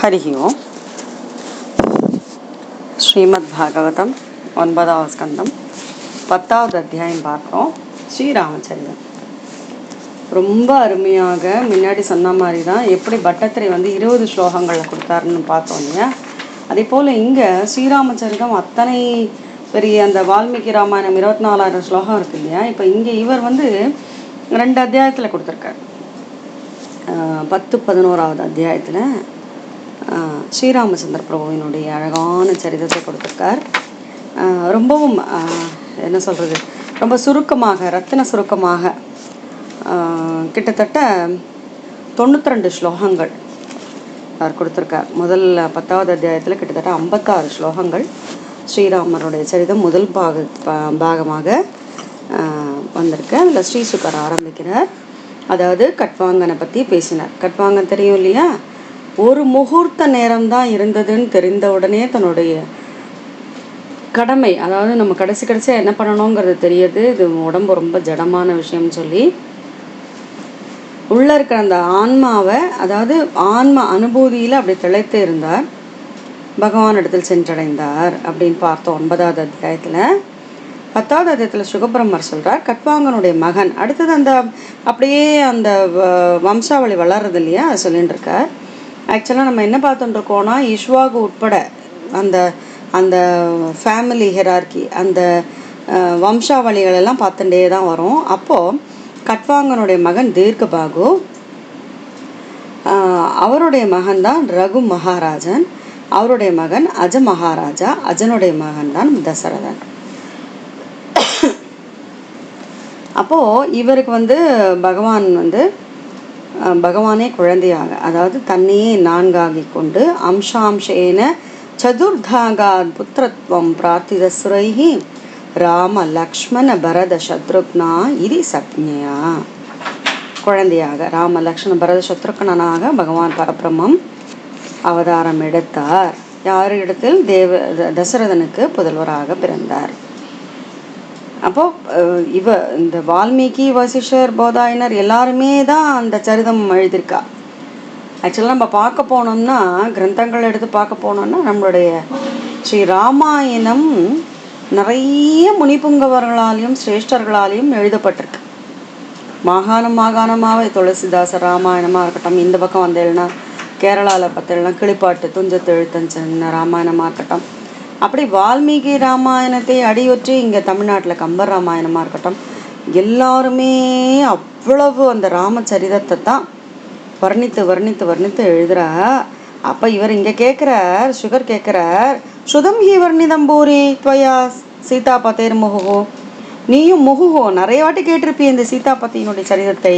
हरिः ओम् श्रीमद्भागवतं 9வது ஸ்கந்தம் 10வது அத்தியாயம் பார்க்குறோம். ஸ்ரீராமச்சரிதம் ரொம்ப அருமையாக முன்னாடி சொன்ன மாதிரி தான் எப்படி பட்டத்திரை 20 ஸ்லோகங்களில் கொடுத்தாருன்னு பார்த்தோம் இல்லையா. அதே போல் இங்கே ஸ்ரீராமச்சரிதம் அத்தனை பெரிய அந்த வால்மீகி ராமாயணம் 24,000 ஸ்லோகம் இருக்கு இல்லையா. இப்போ இங்கே இவர் 2 அத்தியாயத்தில் கொடுத்துருக்கார். 10-11வது அத்தியாயத்தில் ஸ்ரீராமச்சந்திர பிரபுவினுடைய அழகான சரிதத்தை கொடுத்துருக்கார். ரொம்பவும் என்ன சொல்கிறது, ரொம்ப சுருக்கமாக, ரத்தின சுருக்கமாக கிட்டத்தட்ட 92 ஸ்லோகங்கள் அவர் கொடுத்துருக்கார். முதல் 10வது அத்தியாயத்தில் கிட்டத்தட்ட 56 ஸ்லோகங்கள் ஸ்ரீராமருடைய சரிதம் முதல் பாகமாக வந்திருக்கு. அதில் ஸ்ரீசுகர் ஆரம்பிக்கிறார். அதாவது கட்வாங்கனை பற்றி பேசினார். கட்வாங்கன் தெரியும் இல்லையா, ஒரு முகூர்த்த நேரம்தான் இருந்ததுன்னு தெரிந்த உடனே தன்னுடைய கடமை, அதாவது நம்ம கடைசியாக என்ன பண்ணணுங்கிறது தெரியுது, இது உடம்பு ரொம்ப ஜடமான விஷயம்னு சொல்லி உள்ளே இருக்கிற அந்த ஆன்மாவை, அதாவது ஆன்ம அனுபூதியில் அப்படி திளைத்து இருந்தார். பகவான் இடத்தில் சென்றடைந்தார் அப்படின்னு பார்த்தோம் 9வது அத்தியாயத்தில். 10வது அத்தியாயத்தில் சுகபிரம்மர் சொல்கிறார் கட்வாங்கனுடைய மகன். அடுத்தது அந்த அப்படியே அந்த வம்சாவளி வளர்றது இல்லையா, அது சொல்லிட்டு இருக்கார். ஆக்சுவலாக நம்ம என்ன பார்த்துட்டுருக்கோன்னா, இஷ்வாகு உட்பட அந்த அந்த ஃபேமிலி ஹெரார்கி, அந்த வம்சாவளிகளெல்லாம் பார்த்துட்டே தான் வரும். அப்போது கட்வாங்கனுடைய மகன் தீர்க்கபாகு, அவருடைய மகன் தான் ரகு மகாராஜன், அவருடைய மகன் அஜ மகாராஜா, அஜனுடைய மகன் தான் தசரதன். அப்போது இவருக்கு பகவான் பகவானே குழந்தையாக, அதாவது தன்னையே 4ஆகி கொண்டு அம்சாம்சேன சதுர்தாகாத் புத்திரத்வம் பிரார்த்தித சுரைஹி ராம லக்ஷ்மண பரத சத்ருக்னா இது சப்ஞையா. குழந்தையாக ராம லக்ஷ்மண பரத சத்ருக்னாக பகவான் பரபிரம்மம் அவதாரம் எடுத்தார். யார் இடத்தில்? தசரதனுக்கு புதல்வராக பிறந்தார். அப்போது இந்த வால்மீகி, வசிஷ்டர், போதாயனர் எல்லாருமே தான் அந்த சரிதம் எழுதியிருக்கா. ஆக்சுவலாக நம்ம பார்க்க போனோம்னா, கிரந்தங்கள் எடுத்து பார்க்க போனோம்னா, நம்மளுடைய ஸ்ரீ ராமாயணம் நிறைய முனிப்புங்கவர்களாலையும் சிரேஷ்டர்களாலையும் எழுதப்பட்டிருக்கு. மாகாணமாகவே துளசிதாசர் ராமாயணமாக இருக்கட்டும், இந்த பக்கம் வந்தேன்னா கேரளாவில் பார்த்தேன்னா கிளிப்பாட்டு துஞ்சத்து எழுத்தஞ்சன் ராமாயணமாக இருக்கட்டும், அப்படி வால்மீகி ராமாயணத்தை அடியொற்றி இங்கே தமிழ்நாட்டில் கம்பர் ராமாயணமாக இருக்கட்டும், எல்லாருமே அவ்வளவு அந்த ராமச்சரிதத்தை தான் வர்ணித்து வர்ணித்து வர்ணித்து எழுதுறா. அப்போ இவர் இங்கே கேட்குறார், சுகர் கேட்குறார், சுதம் ஹி வர்ணிதம் பூரி துவயா சீதாபதேர் முகுகோ, நீயும் முகுகோ நிறைய வாட்டி கேட்டிருப்பிய இந்த சீதாபதியினுடைய சரிதத்தை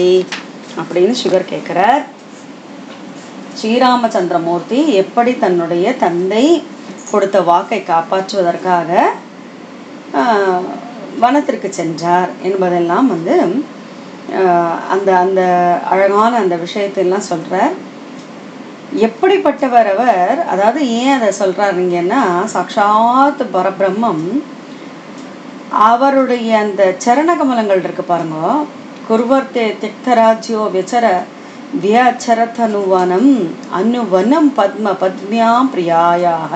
அப்படின்னு சுகர் கேட்குறார். ஸ்ரீராமச்சந்திரமூர்த்தி எப்படி தன்னுடைய தந்தை கொடுத்த வாக்கை காப்பாற்றுவதற்காக வனத்திற்கு சென்றார் என்பதெல்லாம் அந்த அந்த அழகான அந்த விஷயத்தெல்லாம் சொல்கிறார். எப்படிப்பட்டவர் அவர், அதாவது ஏன் அதை சொல்கிறாருங்கன்னா, சாக்ஷாத் பரபிரம்மம் அவருடைய அந்த சரணகமலங்கள் இருக்கு பாருங்க. குர்வர்த்தே திக்தராஜ்யோ விசர வியச்சரதனுவனம் அனுவனம் பத்ம பத்மியாம் பிரியாயாக,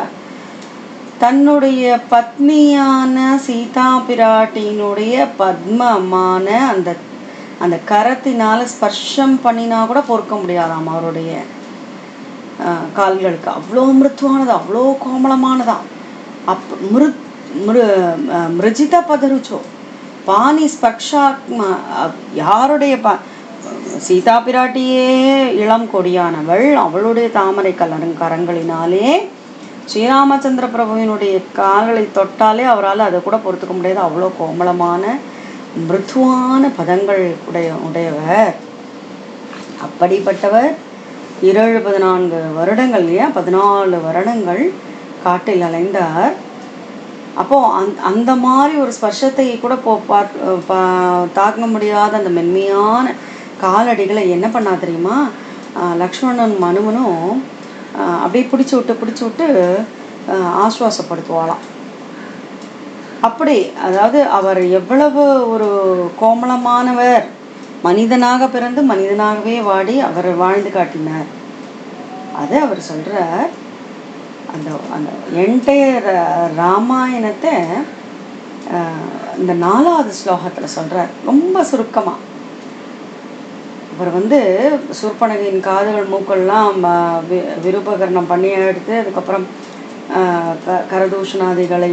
தன்னுடைய பத்னியான சீதா பிராட்டியினுடைய பத்மமான அந்த அந்த கரத்தினால் ஸ்பர்ஷம் பண்ணினா கூட பொறுக்க முடியாதாம் அவருடைய கால்களுக்கு. அவ்வளோ மிருத்துவானது, அவ்வளோ கோமளமானதான். மிருஜித பதருச்சோ பாணி ஸ்பர்ஷாத்மா, யாருடைய சீதா பிராட்டியே இளம் கொடியானவள், அவளுடைய தாமரை கரங்களினாலே ஸ்ரீராமச்சந்திர பிரபுவினுடைய கால்களை தொட்டாலே அவரால் அதை கூட பொறுத்துக்க முடியாது. அவ்வளோ கோமளமான மிருதுவான பதங்கள் உடையவர். அப்படிப்பட்டவர் 14 வருடங்கள் இல்லையா, 14 வருடங்கள் காட்டில் அலைந்தார். அப்போது அந்த மாதிரி ஒரு ஸ்பர்ஷத்தை கூட தாக்க முடியாத அந்த மென்மையான காலடிகளை என்ன பண்ணா தெரியுமா, லக்ஷ்மணன் மனுவனும் அப்படியே பிடிச்சி விட்டு ஆஸ்வாசப்படுத்துவாளாம். அப்படி, அதாவது அவர் எவ்வளவு ஒரு கோமளமானவர், மனிதனாக பிறந்து மனிதனாகவே வாடி அவர் வாழ்ந்து காட்டினார். அதை அவர் சொல்கிறார். அந்த அந்த என்டையர் ராமாயணத்தை இந்த 4வது ஸ்லோகத்தில் சொல்கிறார் ரொம்ப சுருக்கமாக. அவர் சூர்பனகையின் காதுகள் மூக்கள்லாம் விருபகரணம் பண்ணி எடுத்து அதுக்கப்புறம் கரதூஷணாதிகளை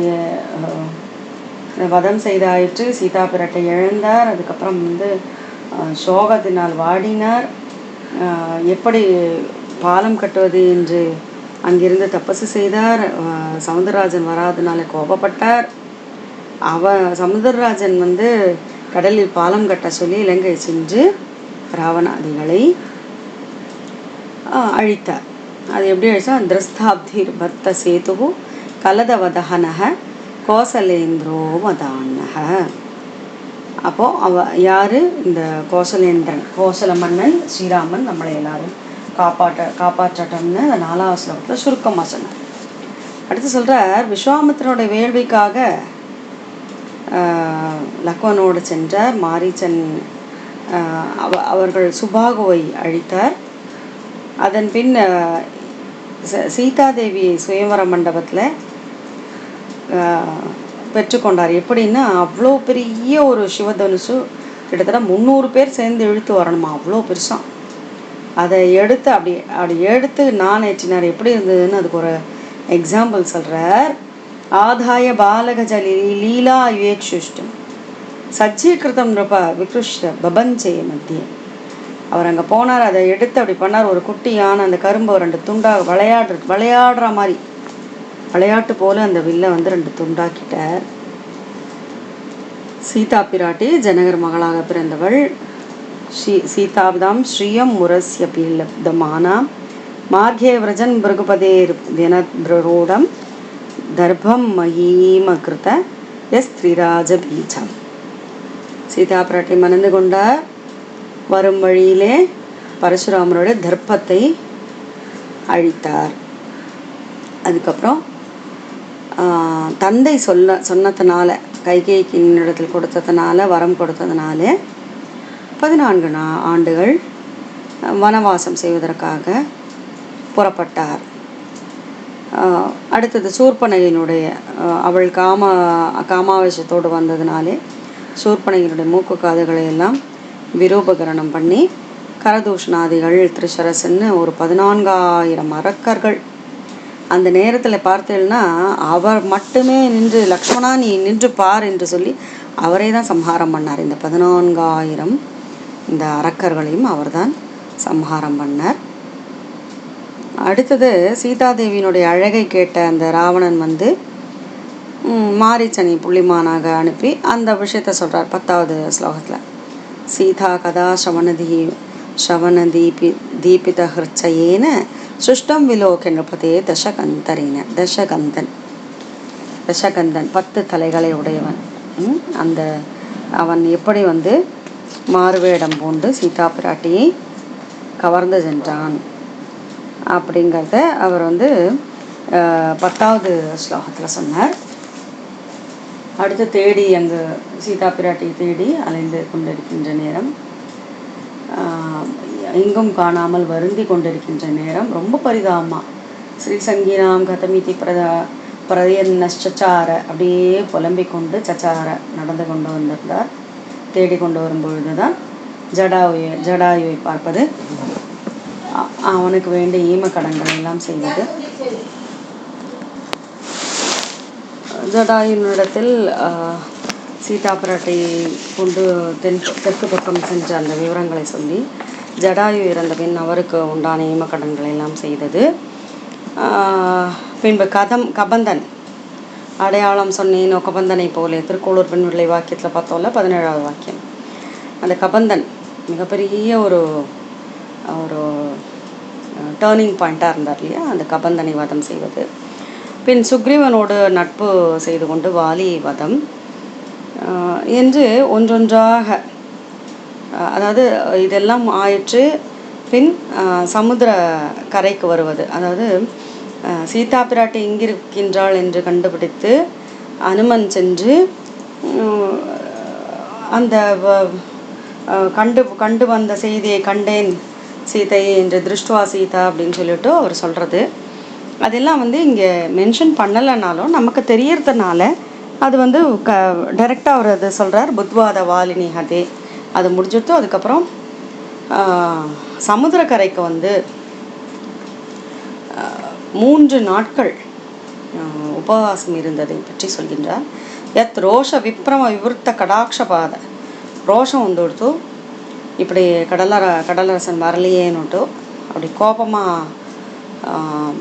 வதம் செய்தாயிற்று. சீதா பிராட்டை இழந்தார். அதுக்கப்புறம் சோகத்தினால் வாடினார். எப்படி பாலம் கட்டுவது என்று அங்கிருந்து தபசு செய்தார். சமுத்திரராஜன் வராதனால கோபப்பட்டார். சமுத்திரராஜன் கடலில் பாலம் கட்ட சொல்லி இலங்கை சென்று ராவணாதிகளை அழித்தார். அது எப்படி அழிச்சா, திரஸ்தாப்திர் பத்த சேது கலதவதஹனக கோசலேந்திரோ மதான்னக. அப்போது யார்? இந்த கோசலேந்திரன், கோசல மன்னன் ஸ்ரீராமன் நம்மளை எல்லாரும் காப்பாற்றட்டோம்னு அந்த 4வது ஸ்லோகத்தில் சுருக்கமாக சொன்னார். அடுத்து சொல்கிறார், விஸ்வாமித்திரனுடைய வேள்விக்காக லக்வனோடு சென்றார். மாரீச்சன் அவர்கள் சுபாகுவை அழித்தார். அதன் பின் சீதாதேவி சுயவர மண்டபத்தில் பெற்றுக்கொண்டார். எப்படின்னா, அவ்வளோ பெரிய ஒரு சிவதனுசு, கிட்டத்தட்ட 300 பேர் சேர்ந்து இழுத்து வரணுமா, அவ்வளோ பெருசாக. அதை எடுத்து அப்படி எடுத்து நான் ஏற்றினார். எப்படி இருந்ததுன்னு அதுக்கு ஒரு எக்ஸாம்பிள் சொல்கிறார். ஆதாய பாலகஜலி லீலா யுவேக்ஷுஷ்டம் சஜ்ஜீகிருதம் நிருப விக்ருஷ்ட பபஞ்சே மத்திய. அவர் அங்கே போனார், அதை எடுத்து அப்படி பண்ணார். ஒரு குட்டியான அந்த கரும்பை 2 துண்டாக விளையாடுற மாதிரி விளையாட்டு போல அந்த வில்லை 2 துண்டாக்கிட்டார். சீதா பிராட்டி ஜனகர் மகளாக பிறந்தவள். சீதாப்தாம் ஸ்ரீயம் முரஸ்ய பீலப்தமானாம் மார்கே விரஜன் பிருகுபதேர் வினத்ரூடம் தர்பம் மஹீமகிருத எஸ் ஸ்ரீராஜ பீஜம். சீதா பிராட்டி மணந்து கொண்டார். வரும் வழியிலே பரசுராமருடைய தர்ப்பத்தை அழித்தார். அதுக்கப்புறம் தந்தை சொன்னதுனால, கைகேயிக்கு இடத்தில் கொடுத்ததுனால, வரம் கொடுத்ததுனால 14 ஆண்டுகள் வனவாசம் செய்வதற்காக புறப்பட்டார். அடுத்தது சூர்பனகையினுடைய அவள் காமாவேசத்தோடு வந்ததுனாலே சூர்பனகையினுடைய மூக்கு காதுகளை எல்லாம் விரூபகரணம் பண்ணி கரதூஷணாதிகள் திரிசரசன்னு ஒரு 14,000 அரக்கர்கள். அந்த நேரத்தில் பார்த்தேன்னா அவர் மட்டுமே நின்று, லக்ஷ்மணா நீ நின்று பார் என்று சொல்லி அவரே தான் சம்ஹாரம் பண்ணார். இந்த 14,000 இந்த அரக்கர்களையும் அவர்தான் சம்ஹாரம் பண்ணார். அடுத்தது சீதாதேவியினுடைய அழகை கேட்ட அந்த ராவணன் மாரீச்சனை புள்ளிமானாக அனுப்பி அந்த விஷயத்த சொல்கிறார் 10வது ஸ்லோகத்தில். சீதா கதா ஸ்ரவணதீபி தீபித ஹிருச்சயேன சுஷ்டம் விலோக நிருபதே தசகந்தன் 10 தலைகளை உடையவன். அந்த அவன் எப்படி மாறுவேடம் பூண்டு சீதா பிராட்டியை கவர்ந்து சென்றான் அப்படிங்கிறத அவர் 10வது ஸ்லோகத்தில் சொன்னார். அடுத்து தேடி அங்கு சீதா பிராட்டியை தேடி அலைந்து கொண்டிருக்கின்ற நேரம், எங்கும் காணாமல் வருந்தி கொண்டிருக்கின்ற நேரம், ரொம்ப பரிதாபமாக ஸ்ரீசங்கீனாம் கதமிதி பிரயன்னச்சார அப்படியே புலம்பிக் கொண்டு சச்சார நடந்து கொண்டு வந்திருந்தார். தேடி கொண்டு வரும்பொழுது தான் ஜடாயுவை பார்ப்பது, அவனுக்கு வேண்டிய ஈமக்கடன்கள் எல்லாம் செய்வது. ஜடாயுனிடத்தில் சீதா பிராட்டியை கொண்டு தெற்கு பக்கம் சென்ற அந்த விவரங்களை சொல்லி, ஜடாயு இறந்த பின் அவருக்கு உண்டான ஈமக்கடன்களை எல்லாம் செய்தது. பின்பு கபந்தன் அடையாளம் சொன்னேன் கபந்தனை போலே திருக்கோளூர் பெண் விளை வாக்கியத்தில் பார்த்தோம்ல 17வது வாக்கியம். அந்த கபந்தன் மிகப்பெரிய ஒரு டேர்னிங் பாயிண்ட்டாக இருந்தார் இல்லையா, அந்த கபந்தனை வதம் செய்வது. பின் சுக்ரீவனோடு நட்பு செய்து கொண்டு வாலி வதம் என்று ஒன்றொன்றாக, அதாவது இதெல்லாம் ஆயிற்று. பின் சமுத்திர கரைக்கு வருவது, அதாவது சீதா பிராட்டி எங்கிருக்கின்றாள் என்று கண்டுபிடித்து அனுமன் சென்று அந்த கண்டு வந்த செய்தியை கண்டேன் சீதையை என்று திருஷ்டுவா சீதா அப்படின்னு சொல்லிட்டு அவர் சொல்கிறது. அதெல்லாம் வந்து இங்கே மென்ஷன் பண்ணலைனாலும் நமக்கு தெரியறதுனால அது வந்து டைரெக்டாக அவர் அது சொல்கிறார். புத்வாத வாலினி ஹதே அது முடிஞ்சிட்டு அதுக்கப்புறம் சமுத்திரக்கரைக்கு வந்து 3 நாட்கள் உபவாசம் இருந்ததை பற்றி சொல்கின்றார். யத் ரோஷ விப்ரம விவருத்த கடாட்சபாத ரோஷம் வந்துடுத்து இப்படி கடலரசன் வரலையேன்னுட்டு அப்படி கோபமாக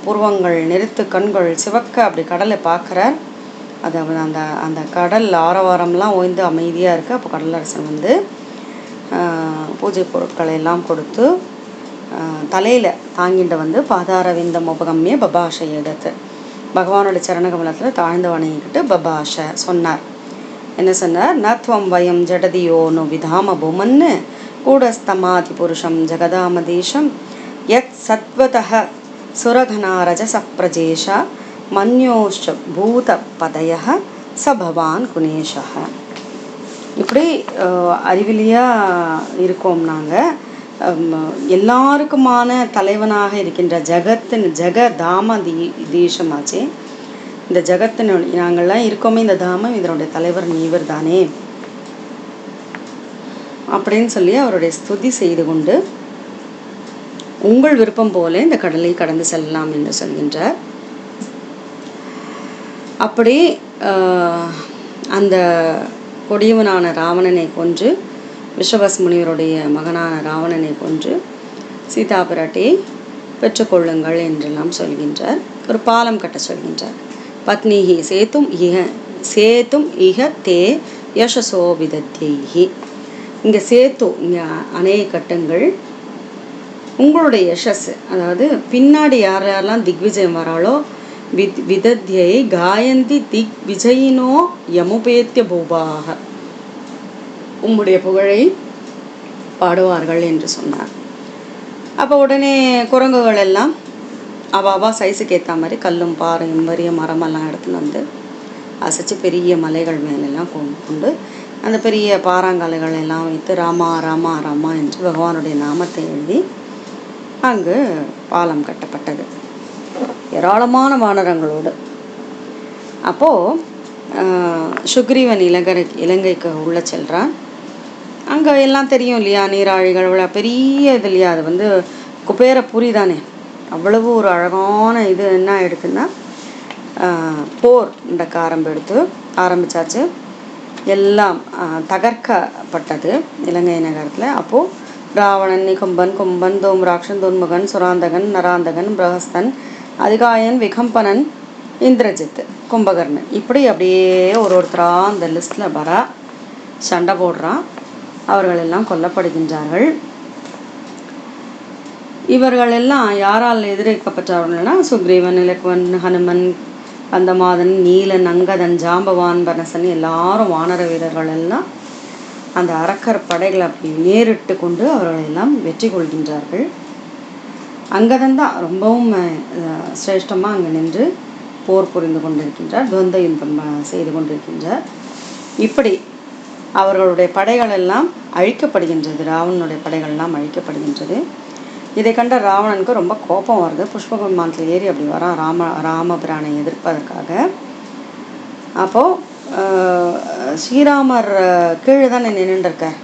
புருவங்கள் நெருத்து கண்கள் சிவக்க அப்படி கடலை பார்க்குறார். அது அந்த அந்த கடல் ஆரவாரம்லாம் ஓய்ந்து அமைதியாக இருக்குது. அப்போ கடலரசன் வந்து பூஜை பொருட்களை எல்லாம் கொடுத்து தலையில் தாங்கிட்டு வந்து பாதாரவிந்தம் உபகம்ய பபாஷ எடுத்து பகவானோட சரணகமலத்தில் தாழ்ந்து வணங்கிக்கிட்டு பபாஷ சொன்னார். என்ன சொன்னார்? நத்வம் வயம் ஜடதியோனு விதாம பூமன்னு கூடஸ்தமாதி புருஷம் ஜெகதாமதீஷம் யத் சத்வதः சுரகனாரஜச பிரஜேஷ மன்யோஷ்ச பூத பதயः ச பவான் குணேஷः. இப்படி அறிவிலியாக இருக்கோம் நாங்கள். எல்லாருக்குமான தலைவனாக இருக்கின்ற ஜெகதாம தீஷமாச்சு. இந்த ஜெகத்தின் நாங்கள்லாம் இருக்கோமே, இந்த தாமம் இதனுடைய தலைவர் நீவர் தானே அப்படின்னு சொல்லி அவருடைய ஸ்துதி செய்து கொண்டு உங்கள் விருப்பம் போல இந்த கடலை கடந்து செல்லலாம் என்று சொல்கின்றார். அப்படி அந்த கொடியவனான ராவணனை கொன்று விஷவஸ் முனிவருடைய மகனான ராவணனை கொன்று சீதா பிராட்டியை பெற்றுக்கொள்ளுங்கள் என்றெல்லாம் சொல்கின்றார். ஒரு பாலம் கட்ட சொல்கின்றார். பத்னிஹி சேத்தும் இஹ தே யசசோ விதத்யைஹி. இங்கே சேத்து, இங்கே அணையை கட்டுங்கள், உங்களுடைய யசஸ், அதாவது பின்னாடி யார் யாரெல்லாம் திக்விஜயம் வராளோ விதத்யை காயந்தி திக் விஜயினோ யமுபேத்திய பூபாக, உம்முடைய புகழை பாடுவார்கள் என்று சொன்னார். அப்போ உடனே குரங்குகள் எல்லாம் அவாவா சைஸுக்கு ஏற்ற மாதிரி கல்லும் பாறையும் வரிய மரமெல்லாம் எடுத்துன்னு வந்து அசைச்சு பெரிய மலைகள் மேலெல்லாம் கொண்டு அந்த பெரிய பாறாங்கலைகள் எல்லாம் வைத்து ராமா ராமா ராமா என்று பகவானுடைய நாமத்தை எழுதி அங்கு பாலம் கட்டப்பட்டது ஏராளமான வானரங்களோடு. அப்போது சுக்ரீவன் இலங்கைக்கு உள்ள செல்கிறான். அங்கே எல்லாம் தெரியும் இல்லையா, நீராழிகள் பெரிய இது இல்லையா, அது வந்து குபேரபுரி தானே. அவ்வளவு ஒரு அழகான இது என்ன ஆகிடுதுன்னா போர் நடக்க ஆரம்பித்தாச்சு. எல்லாம் தகர்க்கப்பட்டது இலங்கை நகரத்தில். அப்போது ராவணன், கும்பன், தோம்ராக்ஷன், துன்முகன், சுராந்தகன், நராந்தகன், பிரகஸ்தன், அதிகாயன், விகம்பனன், இந்திரஜித், கும்பகர்ணன், இப்படி அப்படியே ஒருத்தராக அந்த லிஸ்ட்டில் வரா சண்டை போடுறான். அவர்களெல்லாம் கொல்லப்படுகின்றார்கள். இவர்கள் எல்லாம் யாரால் எதிர்க்கப்பட்டவர்கள்னா சுக்ரீவன், இலக்குவன், ஹனுமன், கந்தமாதன், நீலன், அங்கதன், ஜாம்பவான், பனசன், எல்லாரும் வானர வீரர்கள் எல்லாம் அந்த அரக்கர் படைகளை அப்படி நேரிட்டு கொண்டு அவர்களெல்லாம் வெற்றி கொள்கின்றார்கள். அங்கதன் தான் ரொம்பவும் சிரேஷ்டமாக அங்கே நின்று போர் புரிந்து கொண்டிருக்கின்றார், துவந்த யுத்தம் செய்து கொண்டிருக்கின்றார். இப்படி அவர்களுடைய படைகள் எல்லாம் அழிக்கப்படுகின்றது, ராவணனுடைய படைகள்லாம் அழிக்கப்படுகின்றது. இதை கண்ட ராவணனுக்கு ரொம்ப கோபம் வருது. புஷ்பக விமானத்தில் ஏறி அப்படி வரான் ராமபிரானை எதிர்ப்பதற்காக. அப்போது ஸ்ரீராமர் கீழே தான் நின்றுருக்கார்,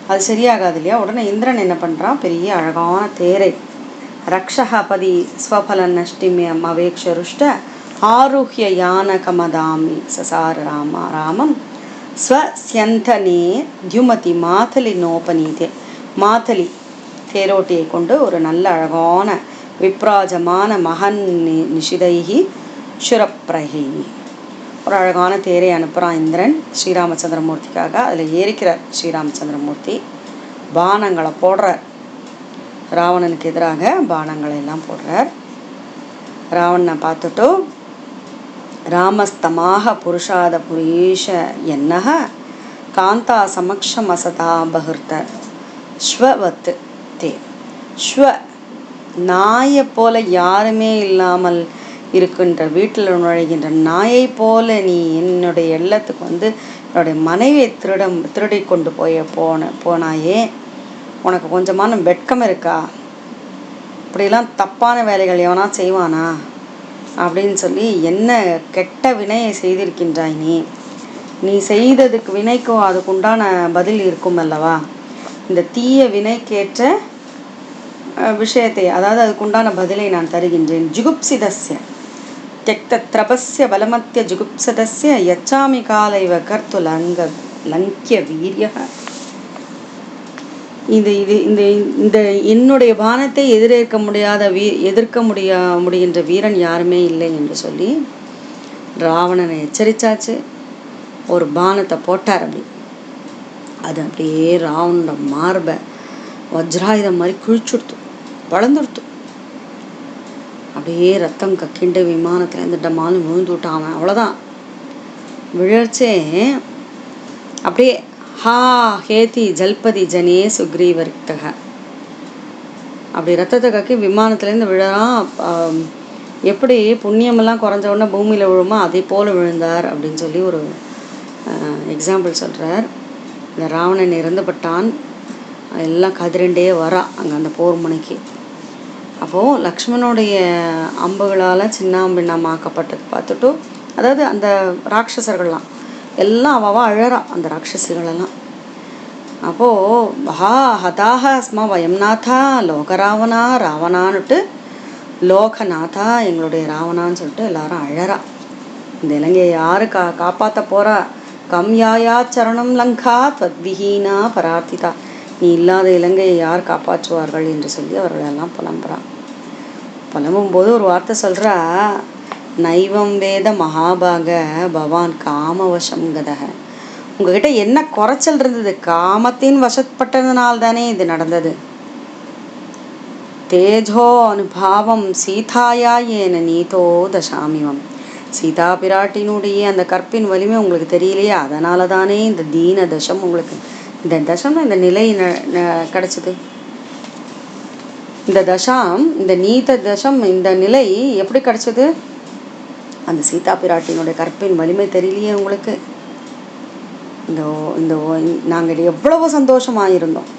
அது சரியாகாது இல்லையா. உடனே இந்திரன் என்ன பண்ணுறான், பெரிய அழகான தேரை ரக்ஷபதி ஸ்வபலன் நஷ்டிமியம் அவேக்ஷருஷ்ட ஆருஹ்ய யான கமதாமி சசார ராமம் ஸ்வஸ்யந்தனே தியுமதி மாதலி நோபனீதே. மாதலி தேரோட்டியை கொண்டு ஒரு நல்ல அழகான விப்ராஜமான மகன் நிஷிதைகி சுரப்பிரகி ஒரு அழகான தேரை அனுப்புகிறான் இந்திரன் ஸ்ரீராமச்சந்திரமூர்த்திக்காக. அதில் ஏறிக்கிறார் ஸ்ரீராமச்சந்திரமூர்த்தி, பானங்களை போடுறார், ராவணனுக்கு எதிராக பானங்களை எல்லாம் போடுறார். ராவணனை பார்த்துட்டு ராமஸ்தமாக புருஷாத புரீஷ என்னக காந்தா சமக்ஷம் அசதா பகிர்த்த ஸ்வவத்து தே. ஸ்வ நாயை போல யாருமே இல்லாமல் இருக்கின்ற வீட்டில் நுழைகின்ற நாயை போல நீ என்னுடைய இல்லத்துக்கு வந்து என்னுடைய மனைவியை திருடி கொண்டு போனாயே, உனக்கு கொஞ்சமான வெட்கம் இருக்கா இப்படிலாம் தப்பான வேலைகள் எவனா செய்வானா அப்படின்னு சொல்லி, என்ன கெட்ட வினையை செய்திருக்கின்றாய் நீ செய்ததுக்கு வினைக்கும் அதுக்குண்டான பதில் இருக்கும் அல்லவா. இந்த தீய வினைக்கேற்ற விஷயத்தை, அதாவது அதுக்குண்டான பதிலை நான் தருகின்றேன். ஜுகுப்சிதஸ்ய தியக்த திரபஸ்ய பலமத்திய ஜுகுப்சதஸ்ய யச்சாமி காலைவ கர்த்து லங்கிய வீரிய. இது இது இந்த இந்த என்னுடைய பானத்தை எதிர்க்க முடிகின்ற வீரன் யாருமே இல்லை என்று சொல்லி ராவணனை எச்சரித்தாச்சு. ஒரு பானத்தை போட்டார். அது அப்படியே ராவணோட மார்பை வஜ்ராயுதம் மாதிரி கிழிச்சுடுத்து, வளர்ந்துடுத்து. அப்படியே ரத்தம் கக்கிண்டு விமானத்துலேருந்து டமாலும் விழுந்து விட்டான். அவ்வளோதான். விழர்ச்சே அப்படியே ஹா ஹேதி ஜல்பதி ஜனே சுக்ரீவர்த்தக, அப்படி ரத்தத்தை கக்கி விமானத்துலேருந்து விழறான். எப்படி புண்ணியமெல்லாம் குறைஞ்ச உடனே பூமியில் விழுமா அதே போல் விழுந்தார் அப்படின்னு சொல்லி ஒரு எக்ஸாம்பிள் சொல்கிறார். இந்த ராவணன் இறந்துபட்டான். எல்லாம் கதிரண்டே வரா அங்கே அந்த போர் முனைக்கு. அப்போது லக்ஷ்மணனுடைய அம்புகளால் சின்னாம்பின்னமாக்கப்பட்டது பார்த்துட்டு, அதாவது அந்த ராட்சசர்கள்லாம் எல்லாம் அவ அழறா, அந்த ராட்சசிகளெல்லாம். அப்போது ஹதாக அஸ்மா வயம்நாதா லோகராவணா ராவணான்னுட்டு, லோகநாதா எங்களுடைய ராவணான்னு சொல்லிட்டு எல்லாரும் அழறா. இந்த இலங்கையை யாரு காப்பாற்ற போகிறா? கம் யாயா சரணம் லங்கா தத்விஹீனா பரார்த்திதா, நீ இல்லாத இலங்கையை யார் காப்பாற்றுவார்கள் என்று சொல்லி அவர்களெல்லாம் புலம்புறான். புலம்பும்போது ஒரு வார்த்தை சொல்கிறா, நைவம் வேத மகாபாக பவான் காமவசம் கதக. உங்ககிட்ட என்ன குறைச்சல் இருந்தது? காமத்தின் வசப்பட்டதுனால தானே இது நடந்தது. தேஜோ அனுபாவம் சீதாயா ஏன நீதோ தசாமிவம். சீதா பிராட்டினுடைய அந்த கற்பின் வலிமை உங்களுக்கு தெரியலையா? அதனால தானே இந்த தீன தசம் உங்களுக்கு, இந்த தசம் இந்த நிலை கிடச்சிது. இந்த தசம், இந்த நீத தசம், இந்த நிலை எப்படி கிடச்சிது? அந்த சீதா பிராட்டினுடைய கற்பின் வலிமை தெரியலையே உங்களுக்கு. இந்த இந்த நாங்கள் எவ்வளவு சந்தோஷமாக இருந்தோம்,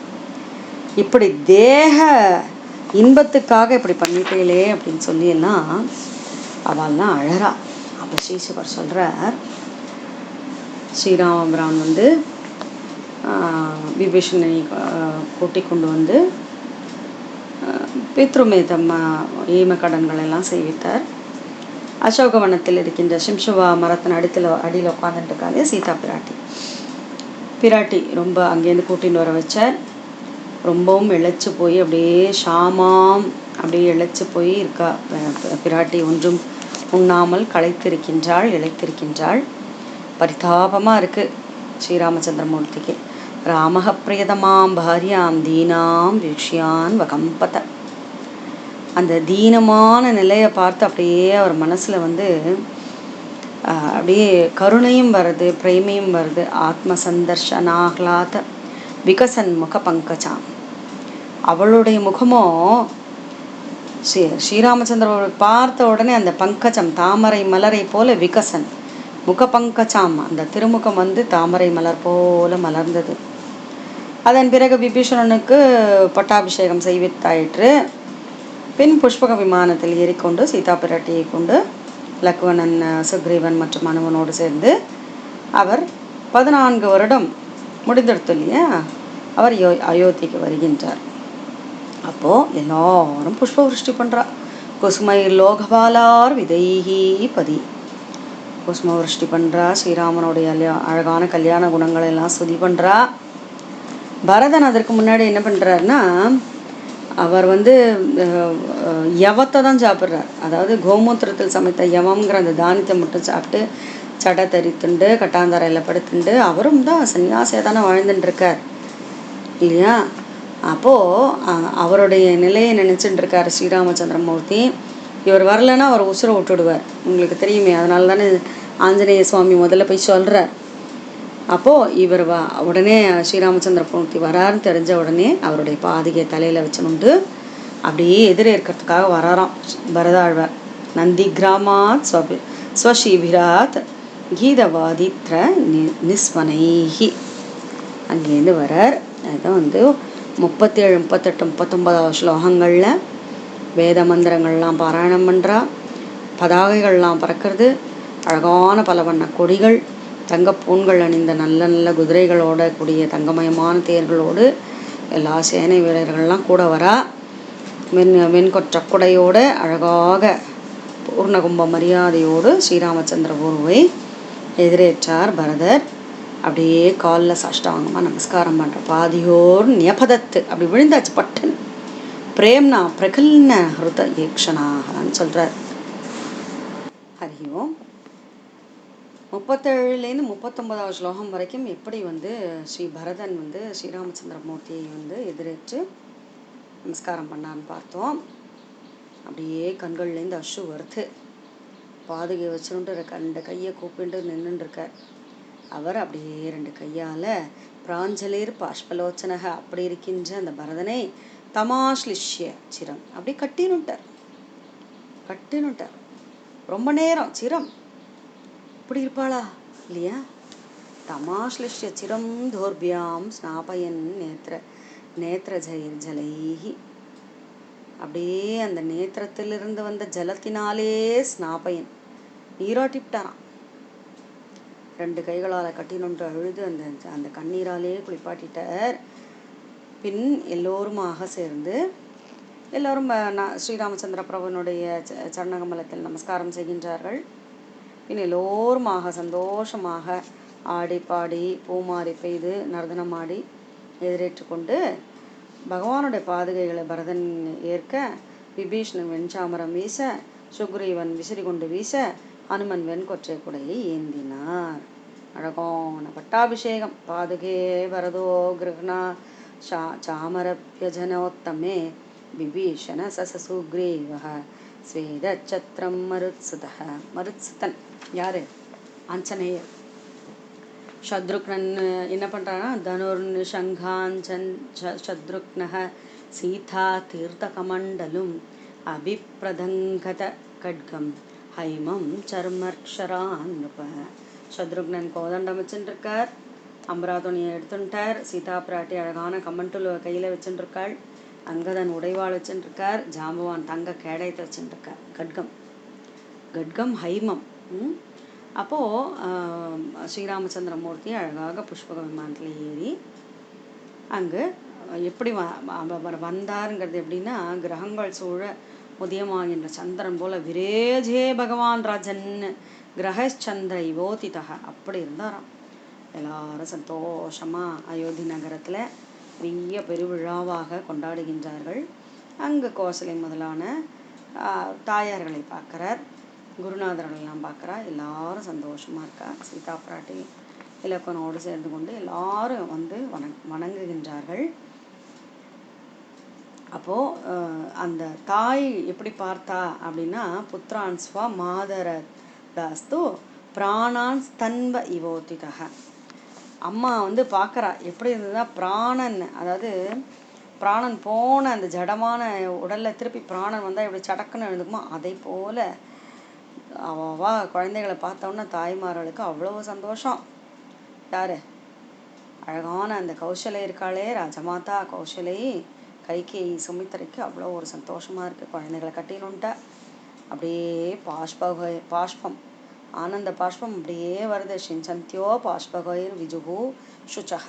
இப்படி தேக இன்பத்துக்காக இப்படி பண்ணிட்டீங்களே அப்படின்னு சொல்லி எல்லாம் அவள்லாம் அழறா. அப்போ ஸ்ரீசுகர் சொல்கிறார், ஸ்ரீராமபிரான் வந்து விபீஷணனை கூட்டி கொண்டு வந்து பித்ருமேதம் ஈம கடன்கள் எல்லாம் செய்வித்தார். அசோகவனத்தில் இருக்கின்ற சிம்சுவா மரத்தின் அடியில் உட்காந்துட்டுருக்காங்க சீதா பிராட்டி. ரொம்ப அங்கேருந்து கூட்டின்னு வர வச்சார். ரொம்பவும் இழைச்சி போய் அப்படியே ஷாமாம் அப்படியே இழைச்சி போய் இருக்கா பிராட்டி. ஒன்றும் உண்ணாமல் இழைத்திருக்கின்றாள். பரிதாபமாக இருக்குது ஸ்ரீராமச்சந்திரமூர்த்திக்கு. ராமஹ பிரியதமாம் பாரியாம் தீனாம் வீக்ஷியான் வகம்பத. அந்த தீனமான நிலையை பார்த்து அப்படியே அவர் மனசில் வந்து அப்படியே கருணையும் வருது, பிரேமையும் வருது. ஆத்ம சந்தர்ஷனாகலாத விகசன் முக பங்கஜாம். அவளுடைய முகமோ ஸ்ரீராமச்சந்திரனை பார்த்த உடனே அந்த பங்கஜம் தாமரை மலரை போல விகசன் முக பங்கஜாம், அந்த திருமுகம் வந்து தாமரை மலர் போல மலர்ந்தது. அதன் பிறகு விபீஷணனுக்கு பட்டாபிஷேகம் செய்வித்தாயிற்று. பின் புஷ்பக விமானத்தில் ஏறிக்கொண்டு சீதா பிராட்டியை கொண்டு லக்வணன், சுக்ரீவன் மற்றும் அனுமனோடு சேர்ந்து அவர் 14 வருடம் முடிந்தெடுத்து இல்லையா, அவர் அயோத்திக்கு வருகின்றார். அப்போது எல்லாரும் புஷ்ப விருஷ்டி பண்ணுறா. குசுமை லோகபாலார் விதைஹி பதி. குசும விருஷ்டி பண்ணுறா. ஸ்ரீராமனுடைய அழகான கல்யாண குணங்களை எல்லாம் ஸ்துதி பண்ணுறா. பரதன் அதற்கு முன்னாடி என்ன பண்ணுறாருன்னா, அவர் வந்து யவத்தை தான் சாப்பிட்றார். அதாவது கோமூத்திரத்தில் சமைத்த யவங்கிற அந்த தானியத்தை மட்டும் சாப்பிட்டு சடை தரித்துண்டு கட்டாந்தரையில் படுத்துண்டு அவரும் தான் சன்னியாசியாக தானே வாழ்ந்துட்டுருக்கார் இல்லையா. அப்போது அவருடைய நிலையை நினச்சிட்டு இருக்கார் ஸ்ரீராமச்சந்திரமூர்த்தி. இவர் வரலைன்னா அவர் உசுரை விட்டுடுவார், உங்களுக்கு தெரியுமே. அதனால தானே ஆஞ்சநேய சுவாமி முதல்ல போய் சொல்கிறார். அப்போது இவர் உடனே ஸ்ரீராமச்சந்திரமூர்த்தி வராருன்னு தெரிஞ்ச உடனே அவருடைய பாதிகை தலையில் வச்சுனுண்டு அப்படியே எதிரேற்கிறதுக்காக வராராம் பரதாழ்வார். நந்தி கிராமாத் ஸ்வஷீபிராத் கீதவாதித்ர நிஸ்வனைஹி அங்கேருந்து வரார். அதுதான் வந்து 37, 38, 39 ஸ்லோகங்களில் வேத மந்திரங்கள்லாம் பாராயணம் பண்ணுறா. பதாகைகள்லாம் பறக்கிறது. அழகான பல வண்ண கொடிகள், தங்கப்பூண்கள் அணிந்த நல்ல நல்ல குதிரைகளோட கூடிய தங்கமயமான தேர்களோடு எல்லா சேனை வீரர்கள்லாம் கூட வரா. வெண்கொற்ற குடையோடு அழகாக பூர்ணகும்ப மரியாதையோடு ஸ்ரீராமச்சந்திர குருவை எதிரேற்றார் பரதர். அப்படியே காலில் சாஷ்டாங்கமாக நமஸ்காரம் பண்ணுற. பாதியோர் நியபதத்து அப்படி விழுந்தாச்சு பட்டன். பிரேம்னா பிரகல்ன ஹிருத ஏக்ஷனான்னு சொல்கிறார். ஹரி ஓம். 37லேருந்து 39வது ஸ்லோகம் வரைக்கும் எப்படி ஸ்ரீ பரதன் ஸ்ரீராமச்சந்திர மூர்த்தியை எதிரேற்று நமஸ்காரம் பண்ணான்னு பார்த்தோம். அப்படியே கண்கள்லேருந்து அஷு வருது. பாதுகை வச்சுட்டு 2 கையை கூப்பிட்டு நின்றுருக்கார். அவர் அப்படியே 2 கையால் பிராஞ்சலிர் பாஷ்பலோச்சனக அப்படி இருக்கின்ற அந்த பரதனை தமாஷ்லிஷ்ய சிரம் அப்படி கட்டினுட்டார். ரொம்ப நேரம் சிரம் இப்படி இருப்பாளா இல்லையா? தமாஷ்லிஷ்ய சிரம் தோர்பியாம் ஸ்நாபயன் நேத்திர ஜலைஹி அப்படியே அந்த நேத்திரத்திலிருந்து வந்த ஜலத்தினாலே ஸ்நாபயன் நீராட்டிவிட்டாராம். 2 கைகளால் கட்டினொன்று அழுது அந்த கண்ணீராலே குளிப்பாட்டிட்டார். பின் எல்லோருமாக சேர்ந்து எல்லோரும் ஸ்ரீராமச்சந்திர பிரபுனுடைய சரணகமலத்தில் நமஸ்காரம் செய்கின்றார்கள். பின் எல்லோருமாக சந்தோஷமாக ஆடி பாடி பூமாரி பெய்து நர்தனமாடி எதிரேற்றுக்கொண்டு பகவானுடைய பாதுகைகளை பரதன் ஏற்க, விபீஷ்ணன் வெண்சாமரம் வீச, சுக்ரீவன் விசிறி கொண்டு வீச, ஹனுமன் வெண்கொற்றை குடையை ஏந்தினார். அழகான பட்டாபிஷேகம். பாதுகே வரதோ கிருஹ்ணா சாமரப்யஜனோத்தமே விபீஷண சசுக்ரீவ ஸ்வேதச்சத்ரம் மருத்சுதன் யாரு? ஆஞ்சநேயர். சத்ருக்னன் என்ன பண்ணுறான்னா, தனுர்னு சங்காஞ்சன் சத்ருக்னஹ சீதா தீர்த்தகமண்டலும் அபிப்ரதங்கத கட்கம் ஹைமம் சர்மர்ஷரான்னுப. சத்ருக்னன் கோதண்டம் வச்சுட்டுருக்கார். அம்பராதுணியை எடுத்துட்டார். சீதா பிராட்டி அழகான கமண்டல் கையில் வச்சுட்டுருக்காள். அங்கதன் உடைவாள் வச்சுட்டுருக்கார். ஜாம்பவான் தங்க கேடயத்தை வச்சுட்டுருக்கார். கட்கம் ஹைமம். அப்போது ஸ்ரீராமச்சந்திரமூர்த்தி அழகாக புஷ்பக விமானத்தில் ஏறி அங்கு எப்படி வந்தாருங்கிறது எப்படின்னா, கிரகங்கள் சூழ உதயமாகின்ற சந்திரன் போல விரேஜே பகவான் ராஜன் கிரகச்சந்திர இவோதிதக அப்படி இருந்தாராம். எல்லாரும் சந்தோஷமாக அயோத்தி நகரத்தில் பெரிய பெருவிழாவாக கொண்டாடுகின்றார்கள். அங்கு கோசலை முதலான தாயார்களை பார்க்குறார். குருநாதர்களெல்லாம் பார்க்குறா. எல்லாரும் சந்தோஷமாக இருக்கா. சீதா பிராட்டி இலக்கணோடு சேர்ந்து கொண்டு எல்லாரும் வணங்குகின்றார்கள். அப்போது அந்த தாய் எப்படி பார்த்தா அப்படின்னா, புத்திரான் ஸ்வ மாதர தாஸ்து பிராணான் ஸ்தன்வ இவோதிதக. அம்மா பார்க்குறா எப்படி இருந்ததுன்னா, பிராணன் அதாவது பிராணன் போன அந்த ஜடமான உடலில் திருப்பி பிராணன் வந்தால் எப்படி சடக்குன்னு எழுந்துக்குமோ அதை போல் அவா குழந்தைகளை பார்த்தோன்னா தாய்மார்களுக்கு அவ்வளோ சந்தோஷம். யார்? அழகான அந்த கௌசலை இருக்காளே, ராஜமாதா கௌசலை, கைகேயி சுமித்திரைக்கு அவ்வளோ ஒரு சந்தோஷமாக இருக்குது. குழந்தைகளை கட்டினுன்ட்டா அப்படியே பாஷ்பம் ஆனந்த பாஷ்பம் அப்படியே வருது. சிஞ்சந்தியோ பாஷ்பகோயிர் விஜுகு சுச்சக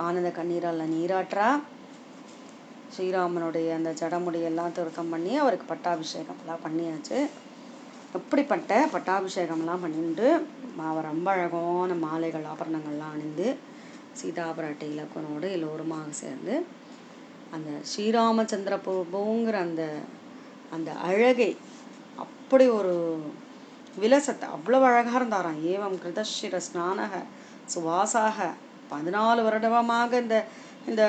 ஆனந்த கண்ணீரால் நீராட்டுறா. ஸ்ரீராமனுடைய அந்த ஜடமுடியெல்லாம் திருத்தம் பண்ணி அவருக்கு பட்டாபிஷேகம்லாம் பண்ணியாச்சு. எப்படிப்பட்ட பட்டாபிஷேகம்லாம் பண்ணிட்டு அவர் ரொம்ப அழகான மாலைகள் ஆபரணங்கள்லாம் அணிந்து சீதா பிராட்டி இலக்கணோடு எல்லோருமாக சேர்ந்து அந்த ஸ்ரீராமச்சந்திர பிரபுங்கிற அந்த அழகை அப்படி ஒரு விலசத்தை அவ்வளவு அழகாக இருந்தாராம். ஏவம் கிருதஷிர ஸ்நானக சுவாசாக 14 வருடமாக இந்த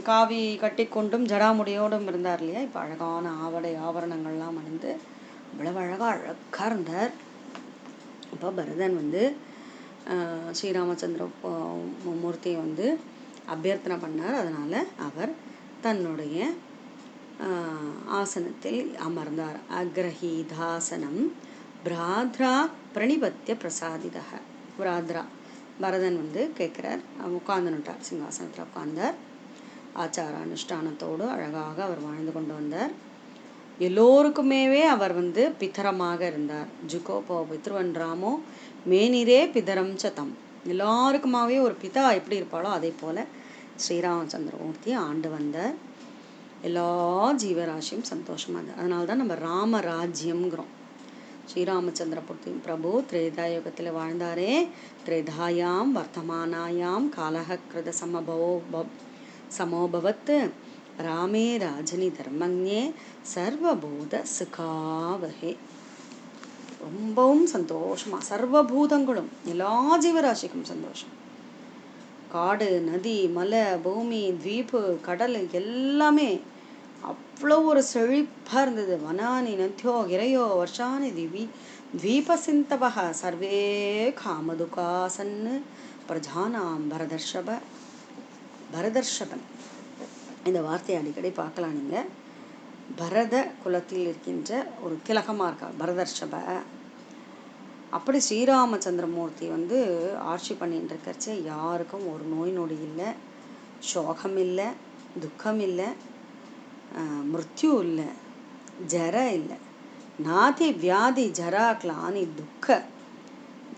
காவி கட்டி கொண்டும் ஜடாமுடியோடும் இருந்தார் இல்லையா. இப்போ அழகான ஆவடை ஆபரணங்கள்லாம் அணிந்து அவ்வளவு அழகாக இருந்தார். இப்போ பரதன் ஸ்ரீராமச்சந்திர மூர்த்தியை அபியர்த்தனை பண்ணார். அதனால் அவர் தன்னுடைய ஆசனத்தில் அமர்ந்தார். அக்ரஹீதாசனம் பிராத்ரா பிரணிபத்திய பிரசாதிதக. பிராத்ரா பரதன் கேட்குறார். உட்கார்ந்துட்டார். சிங்காசனத்தில் உட்கார்ந்தார். ஆச்சார அனுஷ்டானத்தோடு அழகாக அவர் வாழ்ந்து கொண்டு வந்தார். எல்லோருக்குமேவே அவர் பிதரமாக இருந்தார். ஜுகோபோ பித்ருவன் ராமோ மேனிரே பிதரம் சதம். எல்லாருக்குமாவே ஒரு பிதா எப்படி இருப்பாளோ அதே போல் ஸ்ரீராமச்சந்திரமூர்த்தி ஆண்டு வந்தார். எல்லா ஜீவராசியும் சந்தோஷமாக. அதனால தான் நம்ம ராமராஜ்யம்ங்கிறோம். ஸ்ரீராமச்சந்திரமூர்த்தி பிரபு திரேதாயுகத்தில் வாழ்ந்தாரே. திரேதாயாம் வர்த்தமானாயாம் காலக கிருத சமோபவத் ராமே ராஜனி தர்மஞே சர்வபூத சுகாவகே. ரொம்பவும் சந்தோஷமாக சர்வபூதங்களும் எல்லா ஜீவராசிக்கும் சந்தோஷம். காடு, நதி, மலை, பூமி, தீபு, கடல் எல்லாமே அவ்வளோ ஒரு செழிப்பாக இருந்தது. வனானி நத்தியோ கிரையோ வருஷானி தீபசிந்தவக சர்வே காமதுகாசன்னு பிரஜானாம் பரதர்ஷபன். இந்த வார்த்தையை அடிக்கடி பார்க்கலாம் நீங்கள். பரத குலத்தில் இருக்கின்ற ஒரு திலகமாக இருக்கா பரதர்ஷப. அப்படி ஸ்ரீராமச்சந்திரமூர்த்தி ஆட்சி பண்ணிட்டு இருக்கிறச்சே யாருக்கும் ஒரு நோய் நொடி இல்லை, சோகம் இல்லை, துக்கம் இல்லை, மிருத்யு இல்லை, ஜர இல்லை. நாதி வியாதி ஜரா கிளானி துக்க.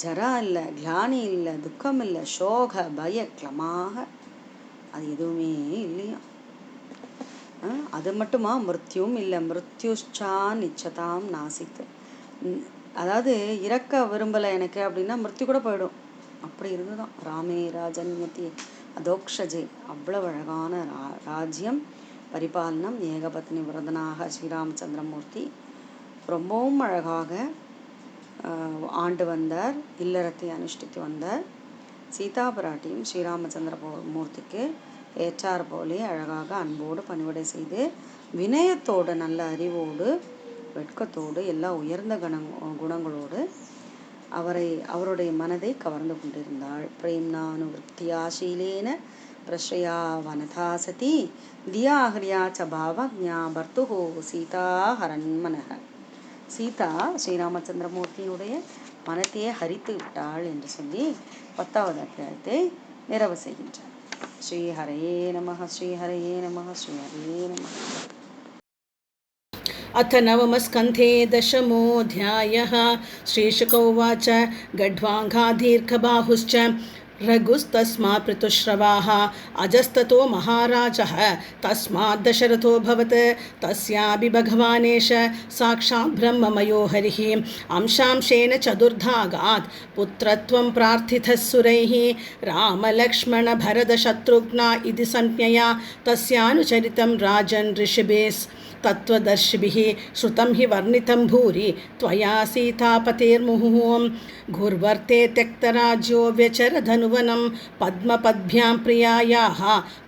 ஜரா இல்லை, கிளானி இல்லை, துக்கம் இல்லை, சோக பய கிளமாக அது எதுவுமே இல்லையா. அது மட்டுமா மிருத்யும் இல்லை. மிருத்யுஷா நிச்சதாம் நாசித்து. அதாவது இறக்க விரும்பலை எனக்கு அப்படின்னா மிருத்யு கூட போயிடும். அப்படி இருந்துதான் ராமே ராஜன்யதி அதோக்ஷஜே. அவ்வளவு அழகான ராஜ்யம் பரிபாலனம். ஏகபத்னி விரதனாக ஸ்ரீராமச்சந்திரமூர்த்தி ரொம்பவும் அழகாக ஆண்டு வந்தார். இல்லறத்தை அனுஷ்டித்து வந்தார். சீதா பிராட்டியும் ஸ்ரீராமச்சந்திர மூர்த்திக்கு ஏற்றார் போலே அழகாக அன்போடு பணிவிடை செய்து வினயத்தோடு நல்ல அறிவோடு வெட்கத்தோடு எல்லா உயர்ந்த குணங்களோடு அவருடைய மனதை கவர்ந்து கொண்டிருந்தாள். பிரேம்னானுவృత్యాశீலேன பிரஷ்ரயா வனதா சதி தியாஹ்ரியா ச பாவஜ்ஞா பர்த்துஹோ சீதா ஹரன்மனஹ. சீதா ஸ்ரீராமச்சந்திரமூர்த்தியினுடைய மனத்தையே ஹரித்து விட்டாள் என்று சொல்லி 10வது அத்தியாயத்தை நிறைவு செய்கின்றார். ஸ்ரீஹரயே நமः, ஸ்ரீஹரயே நமः, ஸ்ரீஹரயே நமः. अथ नवमस्कन्धे दशमोऽध्यायः. श्रीशुक उवाच गढ्वाङ्घादीर्घबाहुश्च रघुस्तस्मात् पृथुश्रवाः अजस्ततो महाराजः तस्मात् दशरथोऽभवत्. तस्यापि भगवानेश साक्षात् ब्रह्ममयो हरिः अंशांशेन चतुर्धागात् पुत्रत्वं प्रार्थितः सुरैः. रामलक्ष्मणभरतशत्रुघ्ना इति संज्ञया तस्यानुचरितं राजन् ऋषिभिः तत्त्वदर्शिभिः श्रुतं हि वर्णितं भूरि त्वया सीतापतेर्मुहुः. घुर्वर्ते त्यक्तराज्यो व्यचरधनुवनं पद्मपद्भ्यां प्रियायाः